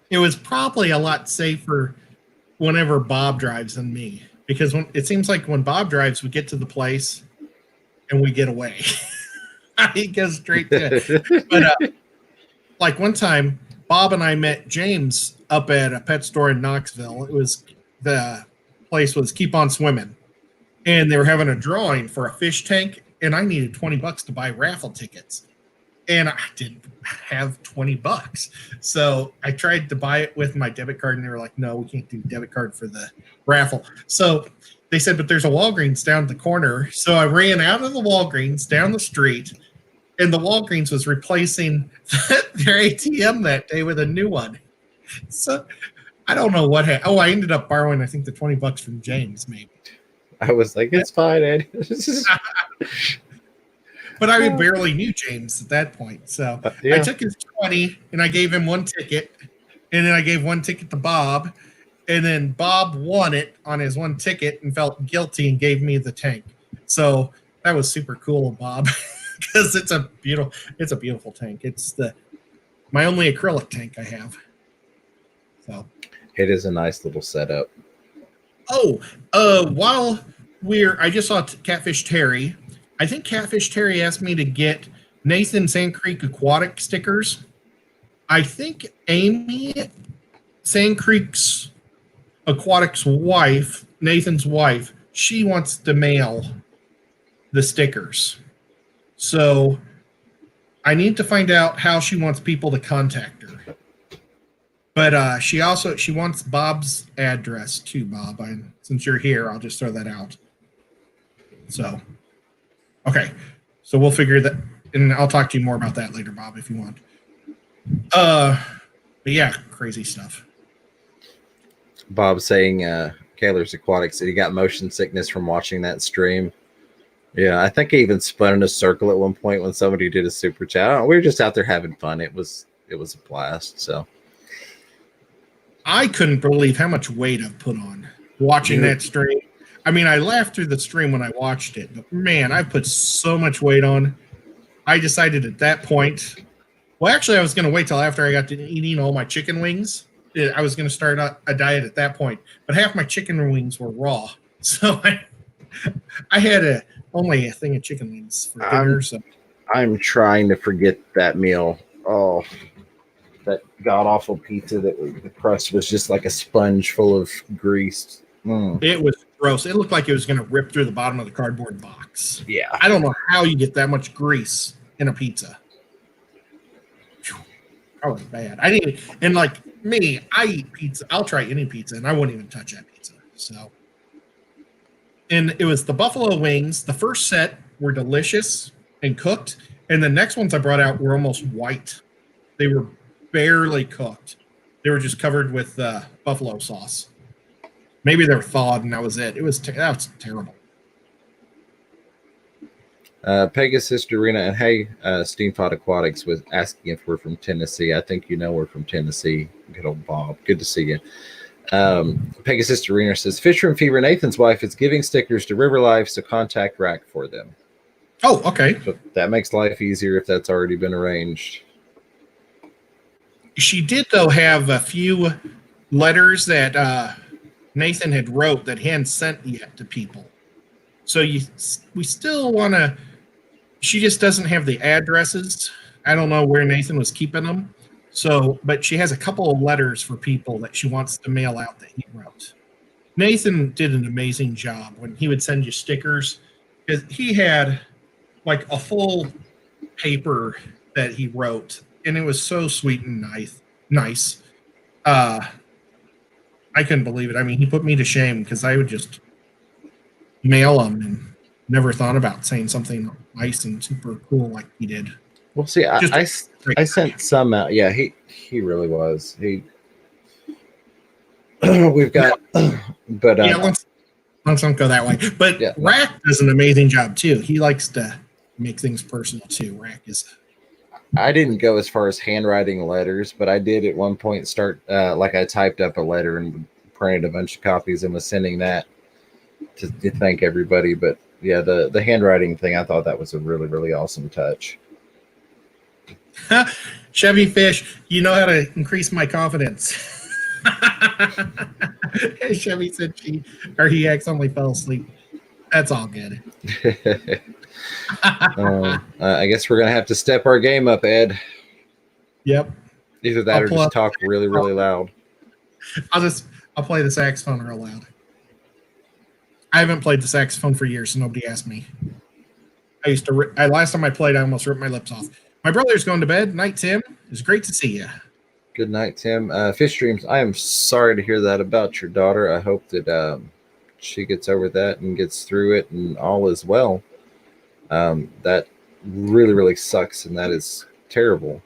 It was probably a lot safer whenever Bob drives than me, because it seems like when Bob drives, we get to the place and we get away. He goes straight to it. But like one time, Bob and I met James up at a pet store in Knoxville. It was the place was Keep On Swimming, and they were having a drawing for a fish tank, and I needed $20 to buy raffle tickets. And I didn't have $20. So I tried to buy it with my debit card, and they were like, no, we can't do debit card for the raffle. So they said, but there's a Walgreens down the corner. So I ran out of the Walgreens down the street, and the Walgreens was replacing their ATM that day with a new one. So I don't know what happened. Oh, I ended up borrowing, I think, the $20 from James, maybe. I was like, it's fine, Ed. But I barely knew James at that point. So I took his 20 and I gave him one ticket. And then I gave one ticket to Bob. And then Bob won it on his one ticket and felt guilty and gave me the tank. So that was super cool of Bob. because it's a beautiful tank. It's my only acrylic tank I have. So It is a nice little setup. While I just saw Catfish Terry. I think Catfish Terry asked me to get Nathan Sand Creek Aquatic stickers. I think Amy Sand Creek's Aquatic's wife, Nathan's wife, she wants to mail the stickers. So I need to find out how she wants people to contact her. But she wants Bob's address too, Bob. Since you're here, I'll just throw that out. So, okay. So we'll figure that, and I'll talk to you more about that later, Bob, if you want. But yeah, crazy stuff. Bob saying Kaler's Aquatics that he got motion sickness from watching that stream. Yeah, I think he even spun in a circle at one point when somebody did a super chat. I don't know, we were just out there having fun. It was a blast. So I couldn't believe how much weight I've put on watching that stream. I mean, I laughed through the stream when I watched it, but man, I put so much weight on. I decided at that point, well, actually, I was going to wait till after I got to eating all my chicken wings. I was going to start a diet at that point, but half my chicken wings were raw. So I had only a thing of chicken wings for dinner. I'm trying to forget that meal. Oh, that god-awful pizza the crust was just like a sponge full of grease. It was gross. It looked like it was going to rip through the bottom of the cardboard box. Yeah. I don't know how you get that much grease in a pizza. That was bad. And like me, I eat pizza. I'll try any pizza, and I wouldn't even touch that pizza. So, and it was the buffalo wings. The first set were delicious and cooked, and the next ones I brought out were almost white. They were barely cooked. They were just covered with buffalo sauce. Maybe they were thawed, and that was it. That was terrible. Pegasus Dorina and hey, Steamfod Aquatics was asking if we're from Tennessee. I think you know we're from Tennessee. Good old Bob. Good to see you. Pegasus Dorina says Fisher and Fever Nathan's wife is giving stickers to River Life, so contact Rack for them. Oh, okay. So that makes life easier if that's already been arranged. She did, though, have a few letters that Nathan had wrote that he hadn't sent yet to people. So we still want to. She just doesn't have the addresses. I don't know where Nathan was keeping them. So, but she has a couple of letters for people that she wants to mail out that he wrote. Nathan did an amazing job when he would send you stickers, because he had like a full paper that he wrote, and it was so sweet and nice. I couldn't believe it. I mean, he put me to shame because I would just mail them and never thought about saying something nice and super cool like he did. Well, see, I sent some out. Yeah, he really was. We've got, but yeah, let's don't go that way. But yeah. Rack does an amazing job too. He likes to make things personal too. Rack is. I didn't go as far as handwriting letters, but I did at one point start like I typed up a letter and printed a bunch of copies and was sending that to thank everybody. But yeah, the handwriting thing, I thought that was a really, really awesome touch. Chevy Fish, you know how to increase my confidence. Chevy said he accidentally fell asleep. That's all good. I guess we're gonna have to step our game up, Ed. Yep. Either that or just talk really, really loud. I'll play the saxophone real loud. I haven't played the saxophone for years, so nobody asked me. Last time I played, I almost ripped my lips off. My brother's going to bed. Night, Tim. It's great to see you. Good night, Tim. Fish Dreams, I am sorry to hear that about your daughter. I hope that she gets over that and gets through it and all is well. That really, really sucks, and that is terrible,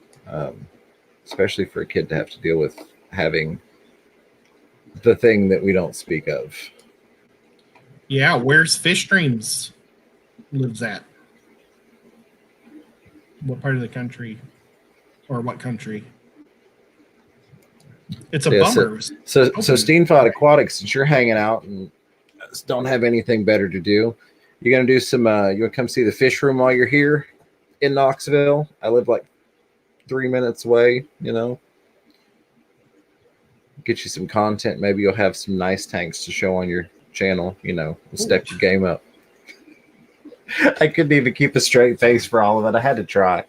especially for a kid to have to deal with having the thing that we don't speak of. Yeah, where's Fish Dreams lives at? What part of the country, or what country? It's a bummer. So Steamfod Aquatics, since you're hanging out and don't have anything better to do, you're gonna do some. You want to come see the fish room while you're here? in Knoxville. I live like 3 minutes away, get you some content. Maybe you'll have some nice tanks to show on your channel, step your game up. I couldn't even keep a straight face for all of it. I had to try.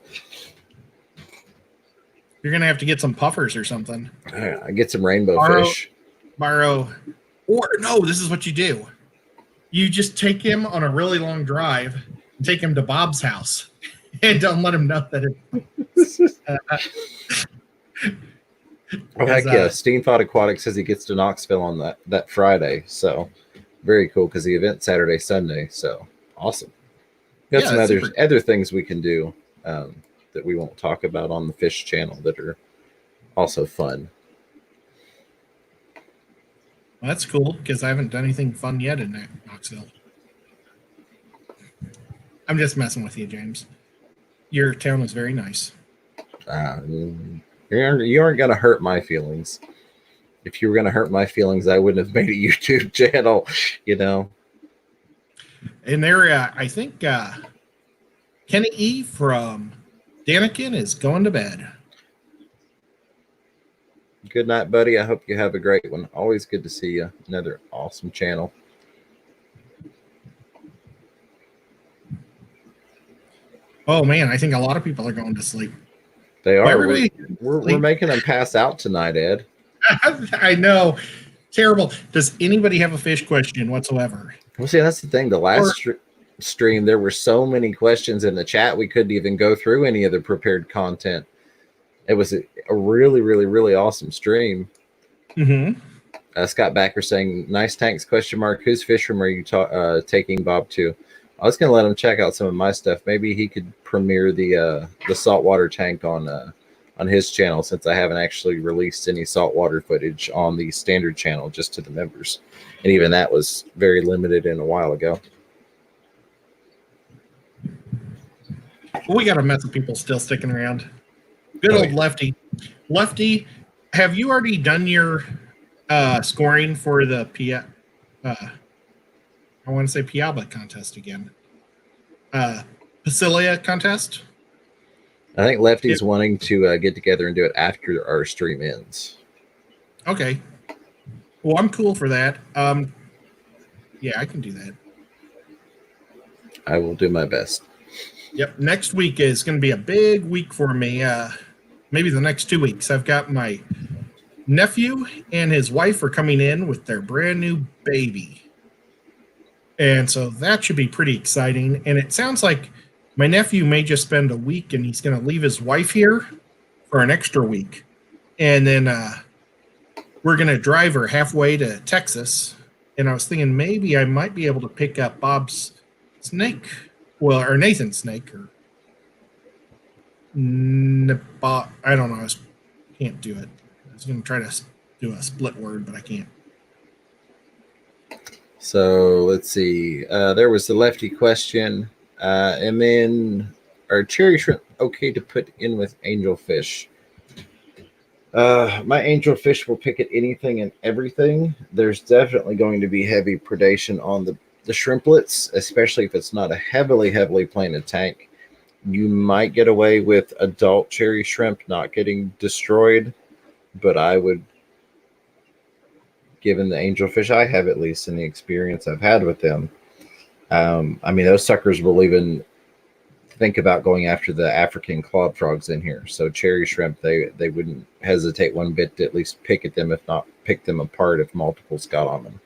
You're going to have to get some puffers or something. I get some rainbow fish. Or no, this is what you do. You just take him on a really long drive, take him to Bob's house, and don't let him know that Oh, heck yeah. Steamfod Aquatics says he gets to Knoxville on that Friday. So very cool, because the event's Saturday, Sunday. So awesome. Got some other things we can do that we won't talk about on the fish channel that are also fun. Well, that's cool, because I haven't done anything fun yet in Knoxville. I'm just messing with you, James. Your town is very nice. You aren't going to hurt my feelings. If you were going to hurt my feelings, I wouldn't have made a YouTube channel, And there, I think Kenny E. from Danikin is going to bed. Good night, buddy. I hope you have a great one. Always good to see you. Another awesome channel. Oh, man, I think a lot of people are going to sleep. They are. We're making them pass out tonight, Ed. I know. Terrible. Does anybody have a fish question whatsoever? Well, see, that's the thing. The last stream, there were so many questions in the chat, we couldn't even go through any of the prepared content. It was a really, really, really awesome stream. Mm-hmm. Scott Backer saying, "Nice tanks, ? Whose fish room are you taking Bob to?" I was going to let him check out some of my stuff. Maybe he could premiere the saltwater tank on his channel, since I haven't actually released any saltwater footage on the standard channel, just to the members. And even that was very limited in a while ago. We got a mess of people still sticking around. Good old Lefty. Lefty, have you already done your scoring for the I want to say Piaba contest again? Pasilia contest? I think Lefty's wanting to get together and do it after our stream ends. Okay. Well, I'm cool for that. Yeah, I can do that. I will do my best. Yep. Next week is going to be a big week for me. Maybe the next 2 weeks. I've got my nephew and his wife are coming in with their brand new baby. And so that should be pretty exciting. And it sounds like my nephew may just spend a week, and he's going to leave his wife here for an extra week. And then we're going to drive her halfway to Texas. And I was thinking maybe I might be able to pick up Bob's snake, or Nathan's snake, or I don't know. I can't do it. I was going to try to do a split word, but I can't. So let's see. There was the Lefty question. And then, are cherry shrimp okay to put in with angelfish? My angelfish will pick at anything and everything. There's definitely going to be heavy predation on the shrimplets, especially if it's not a heavily planted tank. You might get away with adult cherry shrimp not getting destroyed, but I would, given the angelfish I have, at least in the experience I've had with them, I mean, those suckers will even think about going after the African clawed frogs in here. So cherry shrimp, they wouldn't hesitate one bit to at least pick at them, if not pick them apart if multiples got on them.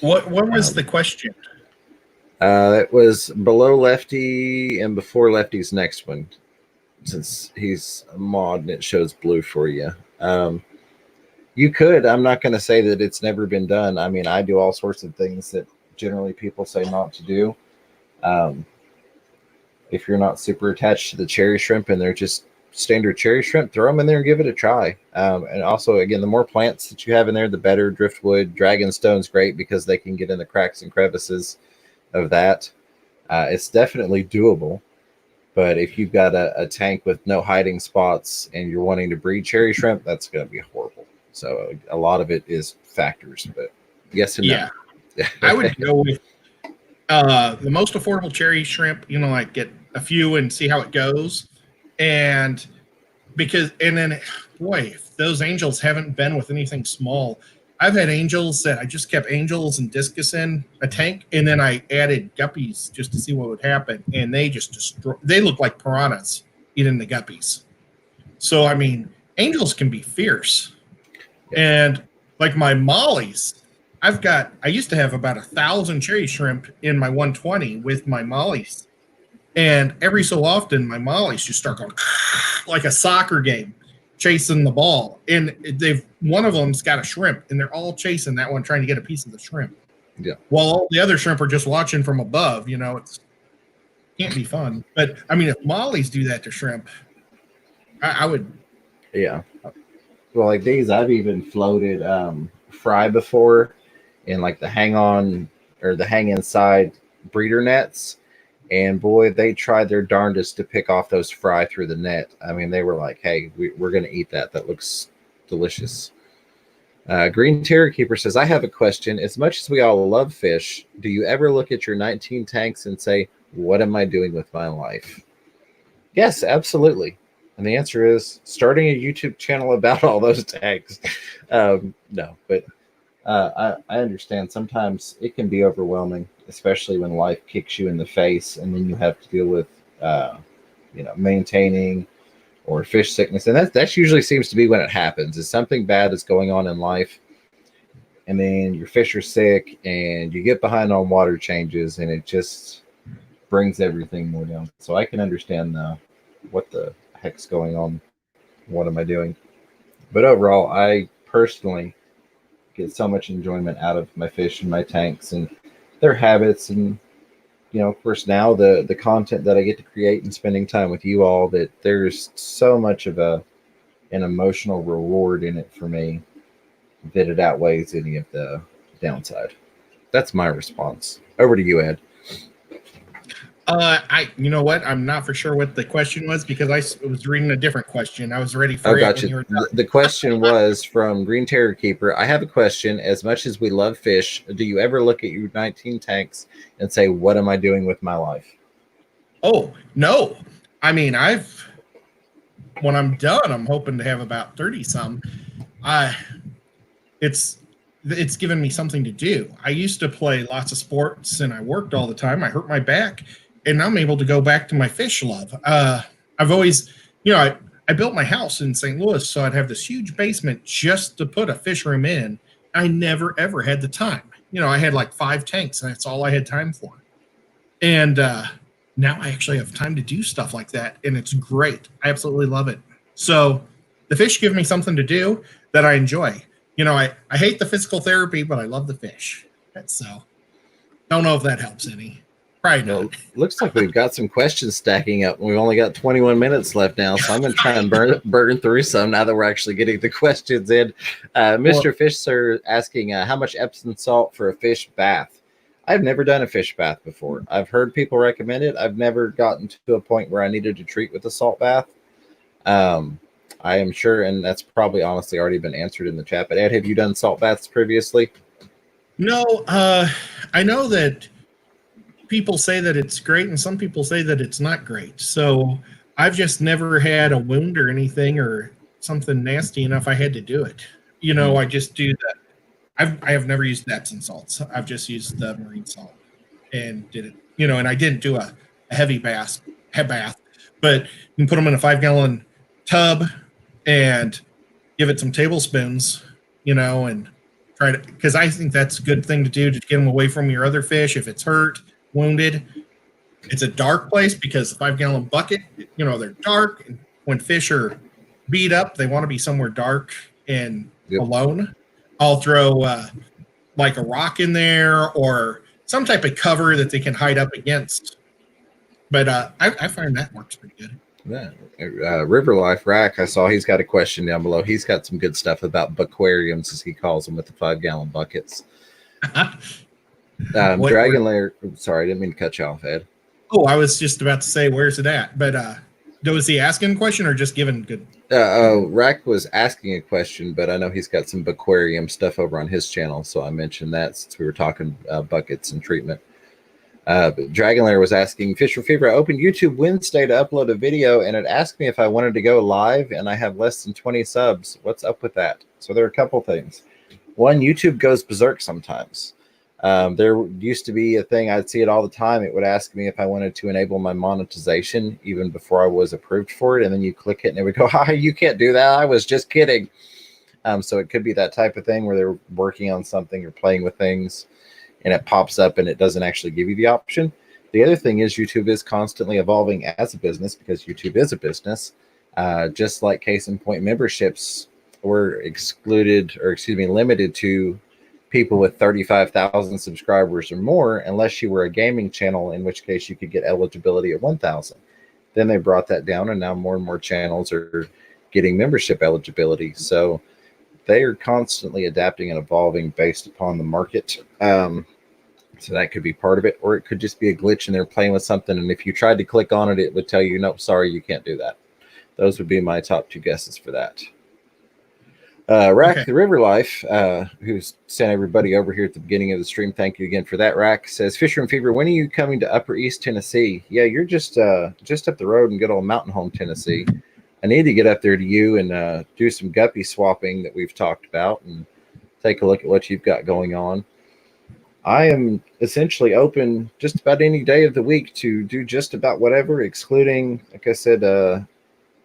What was the question? It was below Lefty and before Lefty's next one, since he's a mod and it shows blue for you. You could. I'm not going to say that it's never been done. I mean, I do all sorts of things that generally people say not to do. If you're not super attached to the cherry shrimp and they're just standard cherry shrimp, throw them in there and give it a try. And also, again, the more plants that you have in there, the better. Driftwood, dragonstone's great because they can get in the cracks and crevices of that. It's definitely doable. But if you've got a tank with no hiding spots and you're wanting to breed cherry shrimp, that's going to be horrible. So a lot of it is factors, but yes and no. I would go with the most affordable cherry shrimp, like get a few and see how it goes. And then, boy, if those angels haven't been with anything small. I've had angels that I just kept angels and discus in a tank, and then I added guppies just to see what would happen, and they just they look like piranhas eating the guppies. So, I mean, angels can be fierce. And like my mollies, I used to have about 1,000 cherry shrimp in my 120 with my mollies. And every so often, my mollies just start going like a soccer game, chasing the ball. And one of them's got a shrimp, and they're all chasing that one, trying to get a piece of the shrimp. Yeah. While all the other shrimp are just watching from above. It can't be fun. But I mean, if mollies do that to shrimp, I would. Yeah. Well, like these, I've even floated fry before in like the hang on or the hang inside breeder nets. And boy, they tried their darndest to pick off those fry through the net. I mean, they were like, hey, we're going to eat that. That looks delicious. Green Terror Keeper says, I have a question. As much as we all love fish, do you ever look at your 19 tanks and say, what am I doing with my life? Yes, absolutely. And the answer is starting a YouTube channel about all those tanks. No, but I understand sometimes it can be overwhelming, especially when life kicks you in the face and then you have to deal with, maintaining or fish sickness. And that usually seems to be when it happens, is something bad is going on in life. And then your fish are sick and you get behind on water changes and it just brings everything more down. So I can understand what the heck's going on. What am I doing? But overall, I personally get so much enjoyment out of my fish and my tanks and their habits. And, of course, now the content that I get to create and spending time with you all, that there's so much of an emotional reward in it for me that it outweighs any of the downside. That's my response. Over to you, Ed. You know what? I'm not for sure what the question was because I was reading a different question. I was ready for it. Gotcha. The question was from Green Terror Keeper. I have a question. As much as we love fish, do you ever look at your 19 tanks and say, what am I doing with my life? Oh, no. I mean, when I'm done, I'm hoping to have about 30 some. It's given me something to do. I used to play lots of sports and I worked all the time. I hurt my back. And I'm able to go back to my fish love. I've always, I built my house in St. Louis, so I'd have this huge basement just to put a fish room in. I never, ever had the time. I had like 5 tanks, and that's all I had time for. And now I actually have time to do stuff like that, and it's great. I absolutely love it. So the fish give me something to do that I enjoy. I hate the physical therapy, but I love the fish. So don't know if that helps any. Right. Well, looks like we've got some questions stacking up. We've only got 21 minutes left now, so I'm going to try and burn through some now that we're actually getting the questions in. Mr. Fish Sir asking how much Epsom salt for a fish bath. I've never done a fish bath before. I've heard people recommend it. I've never gotten to a point where I needed to treat with a salt bath. I am sure, and that's probably honestly already been answered in the chat. But Ed, have you done salt baths previously? No, I know that people say that it's great and some people say that it's not great. So I've just never had a wound or anything or something nasty enough I had to do it. I just do that. I have never used Epsom salts. I've just used the marine salt and did it, and I didn't do a heavy bath, but you can put them in a 5-gallon tub and give it some tablespoons, and try to, because I think that's a good thing to do to get them away from your other fish if it's hurt, wounded. It's a dark place because the 5-gallon bucket, they're dark. And when fish are beat up, they want to be somewhere dark and alone. I'll throw like a rock in there or some type of cover that they can hide up against. But I find that works pretty good. Yeah. River Life Rack, I saw he's got a question down below. He's got some good stuff about aquariums, as he calls them, with the 5-gallon buckets. Dragon Lair. Sorry, I didn't mean to cut you off, Ed. Oh, I was just about to say, where's it at? But was he asking a question or just giving good? Rack was asking a question, but I know he's got some aquarium stuff over on his channel, so I mentioned that since we were talking buckets and treatment. But Dragonlair was asking, Fish for Fever, I opened YouTube Wednesday to upload a video, and it asked me if I wanted to go live, and I have less than 20 subs. What's up with that? So there are a couple things. One, YouTube goes berserk sometimes. There used to be a thing, I'd see it all the time. It would ask me if I wanted to enable my monetization even before I was approved for it. And then you click it and it would go, hi, you can't do that. I was just kidding. So it could be that type of thing where they're working on something or playing with things and it pops up and it doesn't actually give you the option. The other thing is YouTube is constantly evolving as a business because YouTube is a business. Just like case in point, memberships were limited to people with 35,000 subscribers or more, unless you were a gaming channel, in which case you could get eligibility at 1,000. Then they brought that down, and now more and more channels are getting membership eligibility. So they are constantly adapting and evolving based upon the market. So that could be part of it, or it could just be a glitch and they're playing with something. And if you tried to click on it, it would tell you, nope, sorry, you can't do that. Those would be my top two guesses for that. Rack the River Life, who's sent everybody over here at the beginning of the stream. Thank you again for that. Rack says, Fisher and Fever, when are you coming to Upper East Tennessee? Yeah, you're just up the road in good old Mountain Home, Tennessee. I need to get up there to you and do some guppy swapping that we've talked about and take a look at what you've got going on. I am essentially open just about any day of the week to do just about whatever, excluding, like I said, the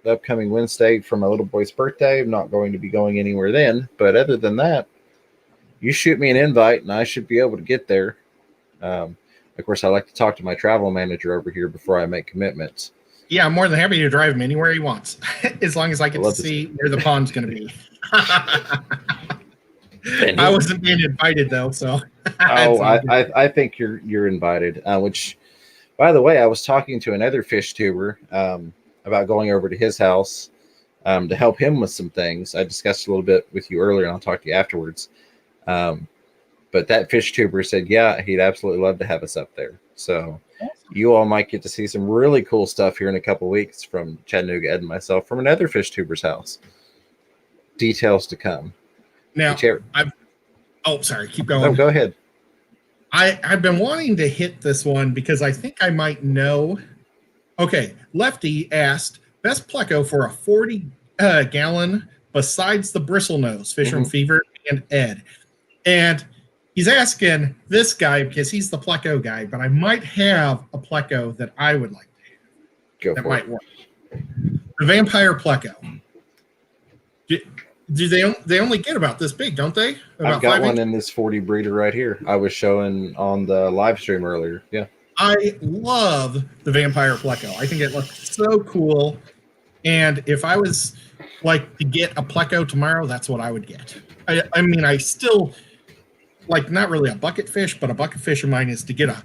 upcoming Wednesday for my little boy's birthday. I'm not going to be going anywhere then. But other than that, you shoot me an invite and I should be able to get there. Of course, I like to talk to my travel manager over here before I make commitments. Yeah, I'm more than happy to drive him anywhere he wants, as long as I get to see where the pond's going to be. I wasn't being invited though, so. I think you're invited. Which, by the way, I was talking to another fish tuber about going over to his house to help him with some things. I discussed a little bit with you earlier, and I'll talk to you afterwards. But that fish tuber said, yeah, he'd absolutely love to have us up there. So you all might get to see some really cool stuff here in a couple of weeks from Chattanooga Ed and myself from another fish tuber's house. Details to come. Now, sorry, keep going. No, go ahead. I've been wanting to hit this one because I think I might know. Okay, Lefty asked, best pleco for a 40-gallon besides the bristlenose, Fisher and Fever, and Ed. And he's asking this guy because he's the pleco guy, but I might have a pleco that I would like to have. That might work. The vampire pleco. Do they only get about this big, don't they? I've got one in this 40 breeder right here. I was showing on the live stream earlier. Yeah. I love the vampire pleco. I think it looks so cool. And if I was like to get a pleco tomorrow, that's what I would get. I mean, I still like not really a bucket fish, but a bucket fish of mine is to get a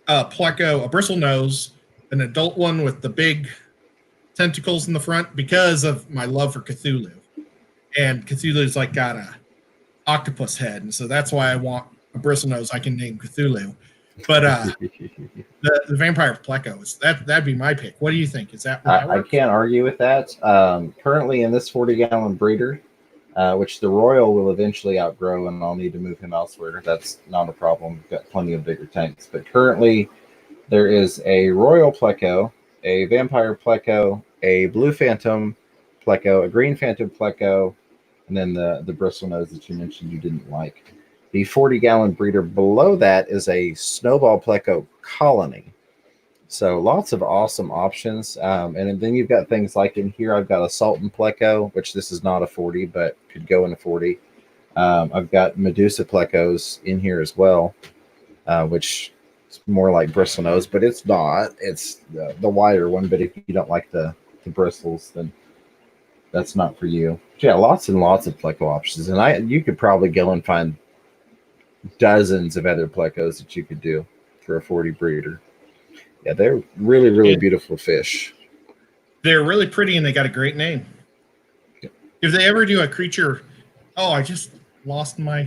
pleco, a bristle nose, an adult one with the big tentacles in the front because of my love for Cthulhu. And Cthulhu's like got a octopus head, and so that's why I want a bristle nose I can name Cthulhu. But the vampire pleco that'd be my pick. What do you think? Is that? I can't argue with that. Currently in this 40-gallon breeder, which the Royal will eventually outgrow, and I'll need to move him elsewhere. That's not a problem. We've got plenty of bigger tanks. But currently, there is a Royal pleco, a vampire pleco, a blue phantom pleco, a green phantom pleco, and then the bristle nose that you mentioned you didn't like. The 40-gallon breeder below that is a snowball pleco colony. So lots of awesome options. And then you've got things like in here, I've got a Sultan pleco, which this is not a 40, but could go in a 40. I've got Medusa plecos in here as well, which is more like bristle nose, but it's not. It's the wider one. But if you don't like the bristles, then that's not for you. But yeah, lots and lots of pleco options. And you could probably go and find dozens of other plecos that you could do for a 40 breeder. Yeah, they're really, really beautiful fish. They're really pretty and they got a great name. If they ever do a creature, I just lost my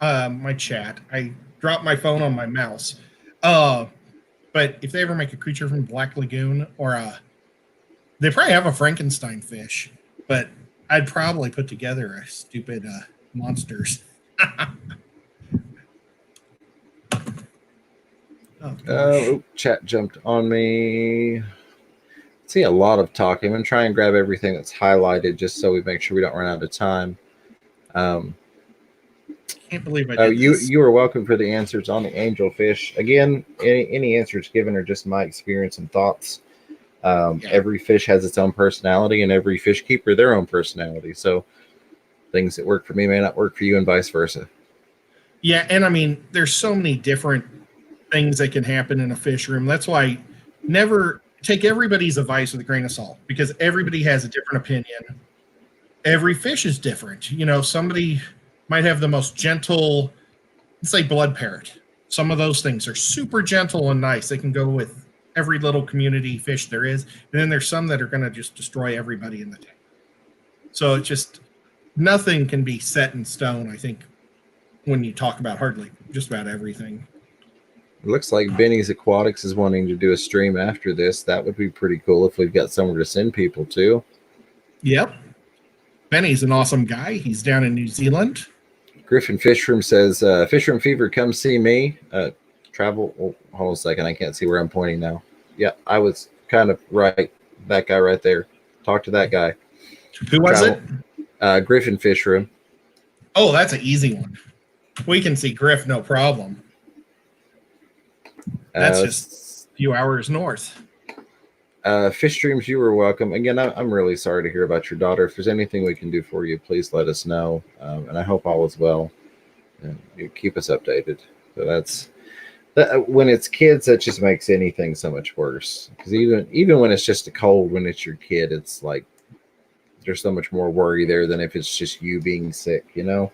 my chat. I dropped my phone on my mouse. But if they ever make a creature from Black Lagoon or they probably have a Frankenstein fish, but I'd probably put together a stupid monsters. Oh, chat jumped on me. See a lot of talking. I'm going to try and grab everything that's highlighted just so we make sure we don't run out of time. Can't believe I did this. You are welcome for the answers on the angelfish. Again, any answers given are just my experience and thoughts. Every fish has its own personality, and every fish keeper their own personality. So things that work for me may not work for you, and vice versa. Yeah, and I mean, there's so many different things that can happen in a fish room. That's why never take everybody's advice with a grain of salt, because everybody has a different opinion. Every fish is different. You know, somebody might have the most gentle, let's say blood parrot. Some of those things are super gentle and nice. They can go with every little community fish there is. And then there's some that are going to just destroy everybody in the tank. So it's just, nothing can be set in stone, I think, when you talk about hardly just about everything. It looks like Phineas Aquatics is wanting to do a stream after this. That would be pretty cool if we've got somewhere to send people to. Yep. Benny's an awesome guy. He's down in New Zealand. Griffin Fishroom says, Fishroom Fever, come see me. Travel. Oh, hold on a second. I can't see where I'm pointing now. Yeah, I was kind of right. That guy right there. Talk to that guy. Who was it? Griffin Fishroom. Oh, that's an easy one. We can see Griff, no problem. That's just a few hours north. Fish Streams, you were welcome. Again, I'm really sorry to hear about your daughter. If there's anything we can do for you, please let us know. And I hope all is well. And you keep us updated. So that's when it's kids, that just makes anything so much worse. Because even when it's just a cold, when it's your kid, it's like there's so much more worry there than if it's just you being sick, you know?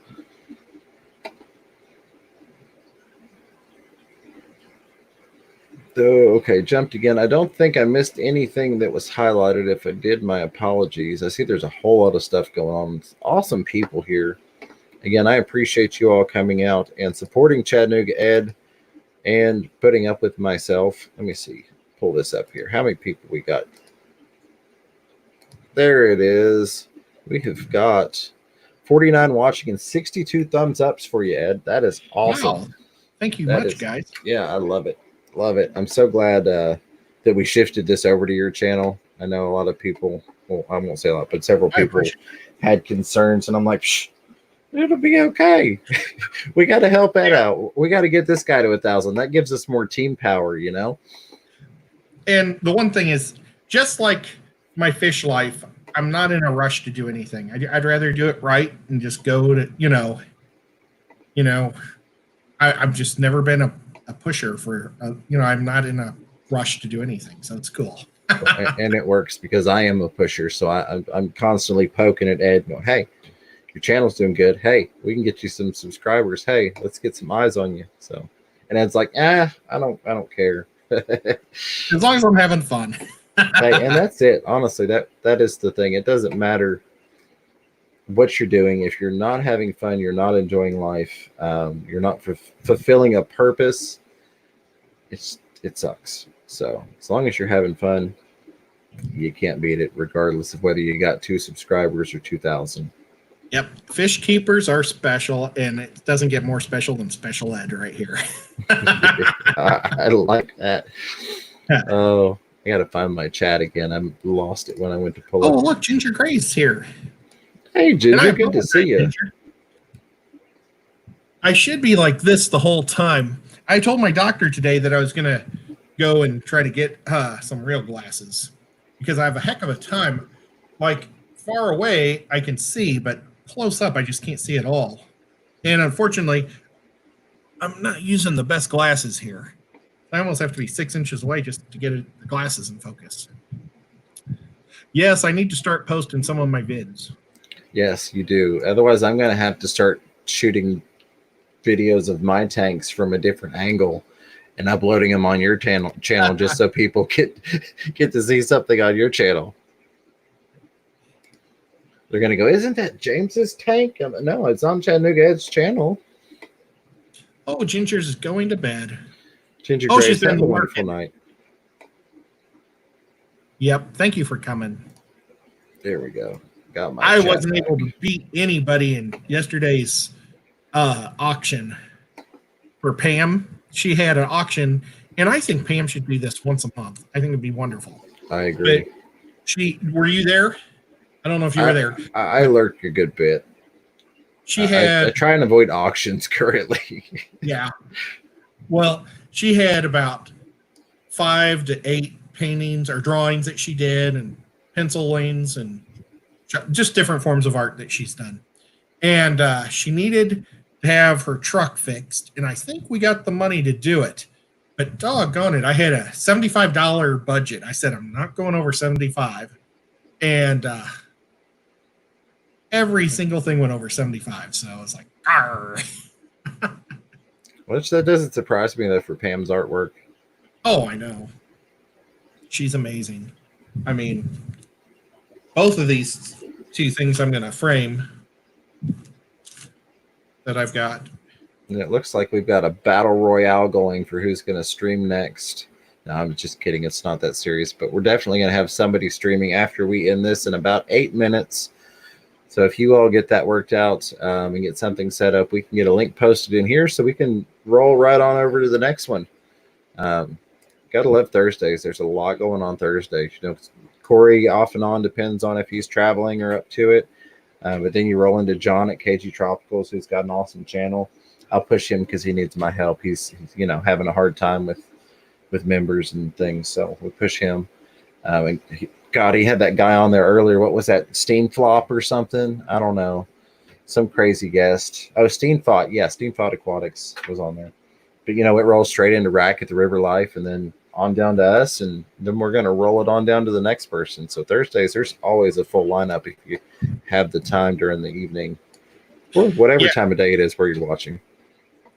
Okay, jumped again. I don't think I missed anything that was highlighted. If I did, my apologies. I see there's a whole lot of stuff going on. It's awesome people here. Again, I appreciate you all coming out and supporting Chattanooga Ed and putting up with myself. Let me see. Pull this up here. How many people we got? There it is. We have got 49 watching and 62 thumbs ups for you, Ed. That is awesome. Wow. Thank you much, guys. Yeah, I love it. Love it. I'm so glad that we shifted this over to your channel. I know a lot of people, well, I won't say a lot, but several people had concerns, and I'm like, shh, it'll be okay. We got to help Ed out. We got to get this guy to 1,000. That gives us more team power, you know? And the one thing is, just like my fish life, I'm not in a rush to do anything. I'd rather do it right and just go to, I've just never been a pusher for, I'm not in a rush to do anything. So it's cool. And it works because I am a pusher. So I'm constantly poking at Ed going, hey, your channel's doing good. Hey, we can get you some subscribers. Hey, let's get some eyes on you. So, and Ed's like, I don't care. As long as I'm having fun. Hey, and that's it. Honestly, that is the thing. It doesn't matter what you're doing. If you're not having fun, you're not enjoying life, you're not fulfilling a purpose, it sucks. So as long as you're having fun, you can't beat it, regardless of whether you got 2 subscribers or 2,000. Yep. Fish keepers are special, and it doesn't get more special than Special Ed right here. I like that. Oh, I gotta find my chat again. I lost it when I went to pull up. Oh, it. look, Ginger Gray's here. Hey, Ginger, good to see you. Ginger. I should be like this the whole time. I told my doctor today that I was going to go and try to get some real glasses because I have a heck of a time. Like, far away, I can see, but close up, I just can't see at all. And unfortunately, I'm not using the best glasses here. I almost have to be 6 inches away just to get the glasses in focus. Yes, I need to start posting some of my vids. Yes, you do. Otherwise, I'm going to have to start shooting videos of my tanks from a different angle and uploading them on your channel just so people get to see something on your channel. They're going to go, isn't that James's tank? No, it's on Chattanooga Ed's channel. Oh, Ginger's is going to bed. Ginger Grace, she's having a wonderful night. Yep. Thank you for coming. There we go. Got my I wasn't able to beat anybody in yesterday's auction for Pam. She had an auction And I think Pam should do this once a month. I think it'd be wonderful. I agree. But were you there? I don't know if you were there. I lurk a good bit. I try and avoid auctions currently. Yeah. Well, she had about 5 to 8 paintings or drawings that she did, and pencilings, and just different forms of art that she's done. And she needed to have her truck fixed, and I think we got the money to do it. But doggone it, I had a $75 budget. I said I'm not going over 75, and every single thing went over 75. So I was like, arr. Which that doesn't surprise me though for Pam's artwork. Oh, I know. She's amazing. I mean, both of these 2 things I'm going to frame that I've got. And it looks like we've got a battle royale going for who's going to stream next. No, I'm just kidding. It's not that serious, but we're definitely going to have somebody streaming after we end this in about 8 minutes. So if you all get that worked out and get something set up, we can get a link posted in here so we can roll right on over to the next one. Gotta love Thursdays. There's a lot going on Thursdays. You know, Corey off and on depends on if he's traveling or up to it. But then you roll into John at KG Tropicals, who's got an awesome channel. I'll push him because he needs my help. He's having a hard time with members and things, so we push him. And he had that guy on there earlier. What was that? Steenflop or something? I don't know. Some crazy guest. Oh, Steenfot. Yeah, Steenfot Aquatics was on there. But it rolls straight into Rack at the River Life, and then on down to us, and then we're going to roll it on down to the next person. So Thursdays, there's always a full lineup if you have the time during the evening or whatever time of day it is where you're watching.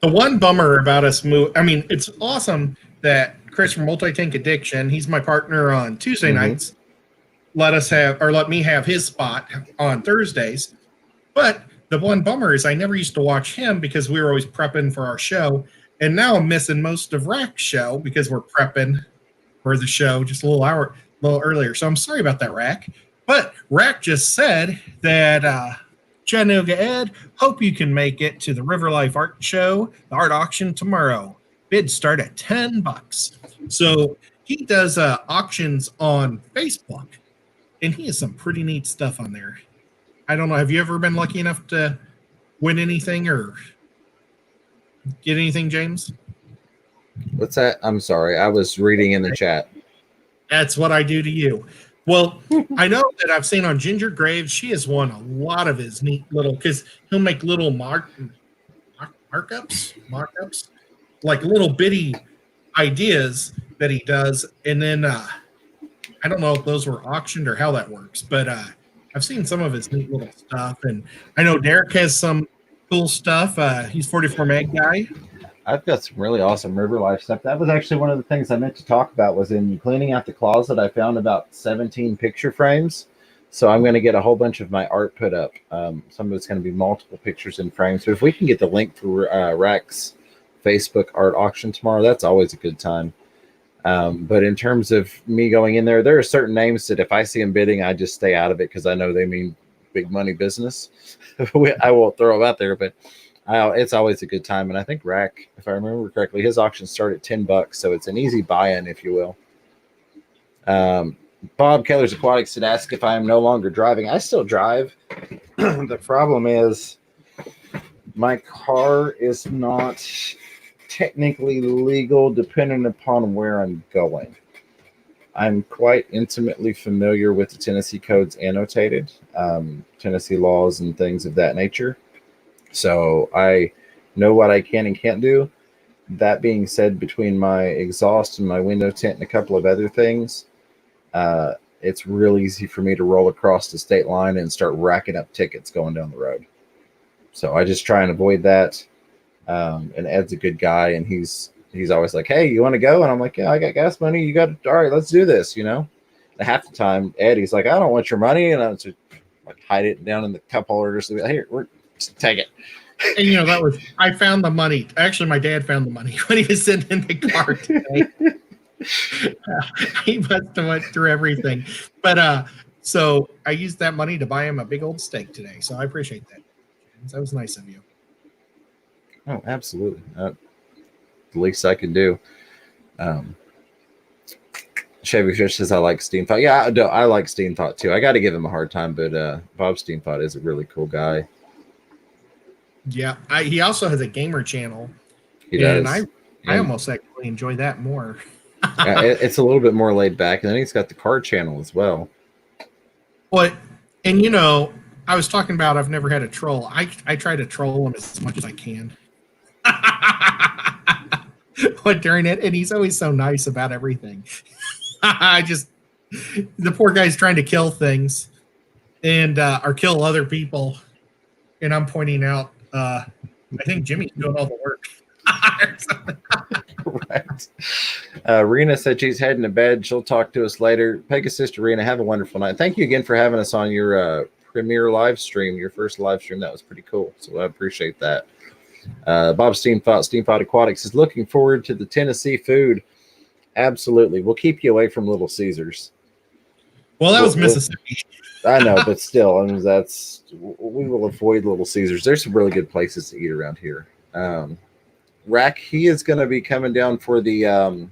The one bummer about us it's awesome that Chris from Multi-Tank Addiction, he's my partner on Tuesday nights, let me have his spot on Thursdays. But the one bummer is I never used to watch him because we were always prepping for our show. And now I'm missing most of Rack's show because we're prepping for the show just a little earlier. So I'm sorry about that, Rack. But Rack just said that Chattanooga Ed, hope you can make it to the River Life Art Show, the art auction tomorrow. Bids start at $10. So he does auctions on Facebook, and he has some pretty neat stuff on there. I don't know. Have you ever been lucky enough to win anything or get anything, James? What's that? I'm sorry. I was reading in the chat. That's what I do to you. Well, I know that I've seen on Ginger Graves, she has won a lot of his neat little, because he'll make little markups, like little bitty ideas that he does. And then I don't know if those were auctioned or how that works, but I've seen some of his neat little stuff. And I know Derek has some cool stuff. He's 44 Mag guy. I've got some really awesome River Life stuff. That was actually one of the things I meant to talk about was in cleaning out the closet. I found about 17 picture frames. So I'm going to get a whole bunch of my art put up. Some of it's going to be multiple pictures in frames. So if we can get the link for Rack's Facebook art auction tomorrow, that's always a good time. But in terms of me going in there, there are certain names that if I see them bidding, I just stay out of it because I know they mean big money business. I won't throw them out there, but it's always a good time. And I think Rack, if I remember correctly, his auctions start at $10, so it's an easy buy-in, if you will. Bob Keller's Aquatics had asked if I am no longer driving. I still drive. The problem is my car is not technically legal depending upon where I'm going. I'm quite intimately familiar with the Tennessee codes annotated, Tennessee laws and things of that nature. So I know what I can and can't do. That being said, between my exhaust and my window tint and a couple of other things, it's real easy for me to roll across the state line and start racking up tickets going down the road. So I just try and avoid that. And Ed's a good guy, and he's always like, "Hey, you want to go?" And I'm like, "Yeah, I got gas money. You got all right. Let's do this." And half the time, Eddie's like, "I don't want your money," and I just like hide it down in the cup holder. So here, just take it. And I found the money. Actually, my dad found the money when he was sitting in the car today. He must have went through everything. But so I used that money to buy him a big old steak today. So I appreciate that. That was nice of you. Oh, absolutely. The least I can do. Um, Chevy Fish says I like Steam Thought. Yeah, I like Steam Thought too. I got to give him a hard time, but Bob Steam Thought is a really cool guy. Yeah, he also has a gamer channel. He does. I almost actually enjoy that more. It's a little bit more laid back, and then he's got the car channel as well. And I was talking about I've never had a troll. I try to troll him as much as I can. During it, and he's always so nice about everything. The poor guy's trying to kill things and or kill other people, and I'm pointing out I think Jimmy's doing all the work. Right. Rena said she's heading to bed. She'll talk to us later. Pegasus sister Rena, have a wonderful night. Thank you again for having us on your premiere live stream, your first live stream. That was pretty cool. So I appreciate that. Bob Steam Thought Aquatics is looking forward to the Tennessee food. Absolutely. We'll keep you away from Little Caesars. Well, that was Mississippi. I know, but still, we will avoid Little Caesars. There's some really good places to eat around here. Rack, he is going to be coming down for the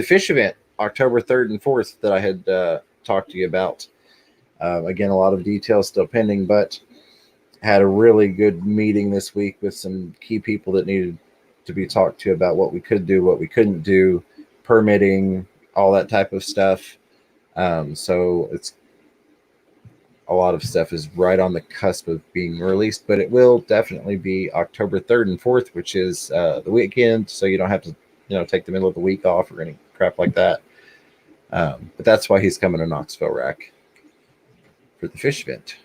fish event October 3rd and 4th that I had talked to you about. Again, a lot of details still pending, but had a really good meeting this week with some key people that needed to be talked to about what we could do, what we couldn't do, permitting, all that type of stuff. So it's a lot of stuff is right on the cusp of being released, but it will definitely be October 3rd and 4th, which is the weekend. So you don't have to, take the middle of the week off or any crap like that. But that's why he's coming to Knoxville, Rack, for the fish event.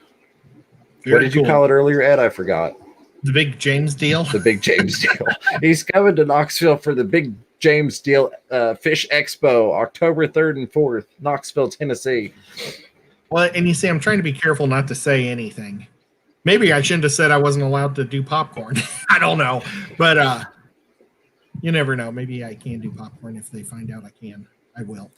What did you call it earlier, Ed? I forgot. The Big James deal. The Big James deal. He's coming to Knoxville for the Big James deal Fish Expo, October 3rd and 4th, Knoxville, Tennessee. Well, and you see, I'm trying to be careful not to say anything. Maybe I shouldn't have said I wasn't allowed to do popcorn. I don't know. But you never know. Maybe I can do popcorn if they find out I can. I will.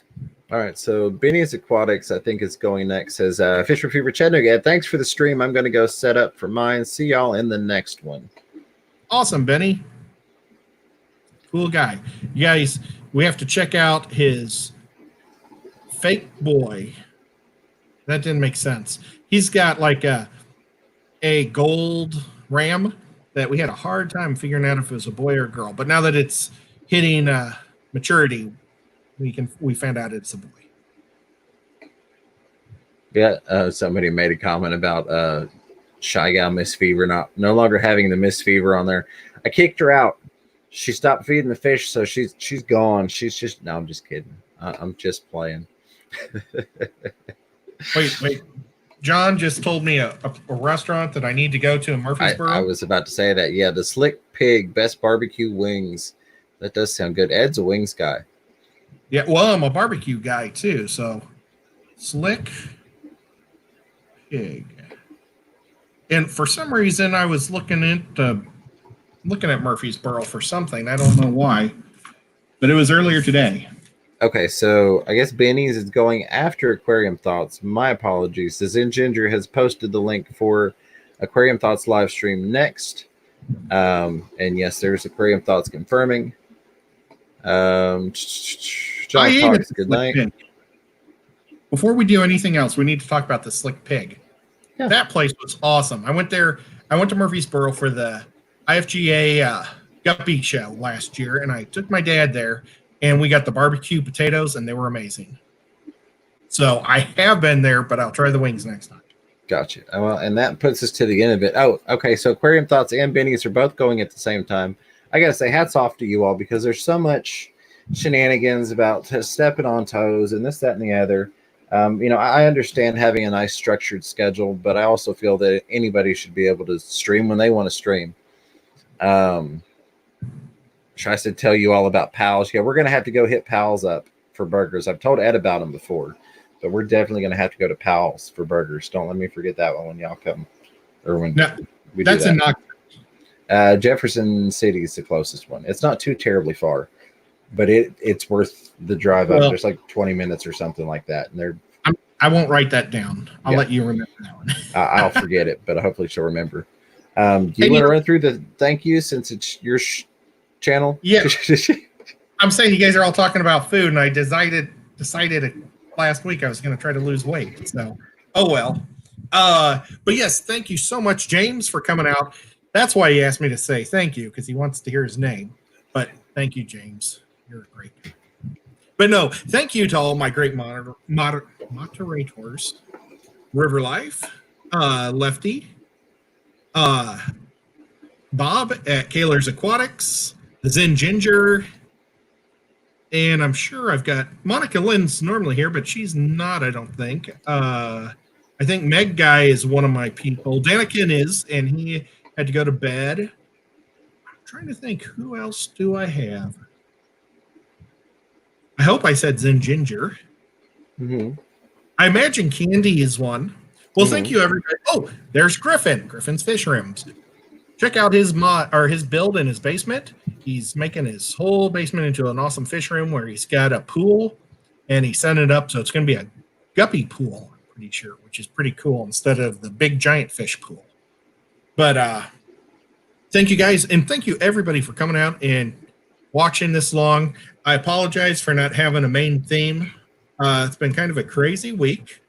All right, so Phineas Aquatics, I think, is going next. Says, Fish for Fever Chattanooga. Thanks for the stream. I'm going to go set up for mine. See y'all in the next one. Awesome, Benny. Cool guy. You guys, we have to check out his fake boy. That didn't make sense. He's got like a gold ram that we had a hard time figuring out if it was a boy or a girl. But now that it's hitting maturity, we found out it's a boy. Yeah, somebody made a comment about Shy Gal Miss Fever no longer having the Miss Fever on there. I kicked her out. She stopped feeding the fish, so she's gone. No, I'm just kidding. I'm just playing. Wait. John just told me a restaurant that I need to go to in Murfreesboro. I was about to say that. Yeah, the Slick Pig, best barbecue wings. That does sound good. Ed's a wings guy. Yeah, well, I'm a barbecue guy too, so Slick Pig. And for some reason, I was looking at Murfreesboro for something. I don't know why, but it was earlier today. Okay, so I guess Benny's is going after Aquarium Thoughts. My apologies. The Zen Ginger has posted the link for Aquarium Thoughts live stream next. And yes, there's Aquarium Thoughts confirming. John Talks, good night. Pig. Before we do anything else, we need to talk about the Slick Pig. Yeah. That place was awesome. I went there. I went to Murfreesboro for the IFGA Guppy show last year, and I took my dad there, and we got the barbecue potatoes, and they were amazing. So I have been there, but I'll try the wings next time. Gotcha. Well, and that puts us to the end of it. Oh, okay. So Aquarium Thoughts and Benny's are both going at the same time. I got to say hats off to you all because there's so much shenanigans about stepping on toes and this, that, and the other. I understand having a nice structured schedule, but I also feel that anybody should be able to stream when they want to stream. Tries to tell you all about Pals. Yeah, we're going to have to go hit Pals up for burgers. I've told Ed about them before, but we're definitely going to have to go to Pals for burgers. Don't let me forget that one when y'all come. Or when we do that. In Nocturnal. Jefferson City is the closest one. It's not too terribly far, but it's worth the drive up. There's like 20 minutes or something like that. And I won't write that down. I'll let you remember that one. I'll forget it, but hopefully she'll remember. Do you want to run through the thank you since it's your channel? Yeah. I'm saying you guys are all talking about food, and I decided last week I was going to try to lose weight. So, oh well. But yes, thank you so much, James, for coming out. That's why he asked me to say thank you, because he wants to hear his name. But thank you, James. You're great. But no, thank you to all my great moderators. River Life, Lefty, Bob at Kaler's Aquatics, the Zen Ginger, and I'm sure I've got Monica Lynn's normally here, but she's not, I don't think. I think Meg Guy is one of my people. Danikin is, and he had to go to bed. I'm trying to think, who else do I have? I hope I said Zen Ginger. Mm-hmm. I imagine Candy is one. Well, thank you, everybody. Oh, there's Griffin. Griffin's Fish Rims. Check out his his build in his basement. He's making his whole basement into an awesome fish room where he's got a pool, and he set it up so it's going to be a guppy pool, I'm pretty sure, which is pretty cool instead of the big giant fish pool. But thank you guys, and thank you everybody for coming out and watching this long. I apologize for not having a main theme. It's been kind of a crazy week,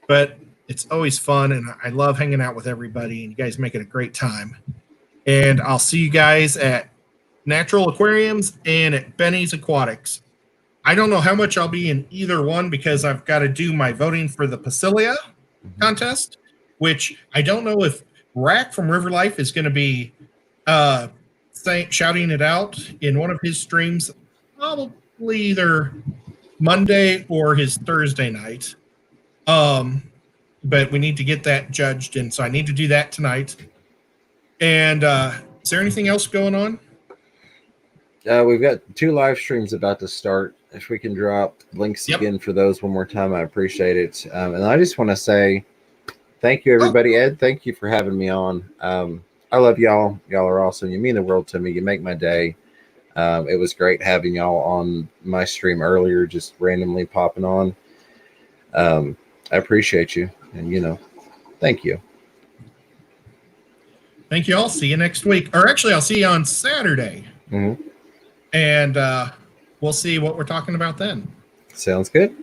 but it's always fun, and I love hanging out with everybody, and you guys make it a great time. And I'll see you guys at Natural Aquariums and at Benny's Aquatics. I don't know how much I'll be in either one because I've got to do my voting for the Pasilia contest, which I don't know if Rack from River Life is going to be shouting it out in one of his streams, probably either Monday or his Thursday night. But we need to get that judged, and so I need to do that tonight. And is there anything else going on? We've got 2 live streams about to start. If we can drop links again for those one more time, I appreciate it. And I just want to say thank you, everybody. Ed, thank you for having me on. I love y'all. Y'all are awesome. You mean the world to me. You make my day. It was great having y'all on my stream earlier, just randomly popping on. I appreciate you. And, thank you. Thank you all. See you next week. Or actually, I'll see you on Saturday. Mm-hmm. And we'll see what we're talking about then. Sounds good.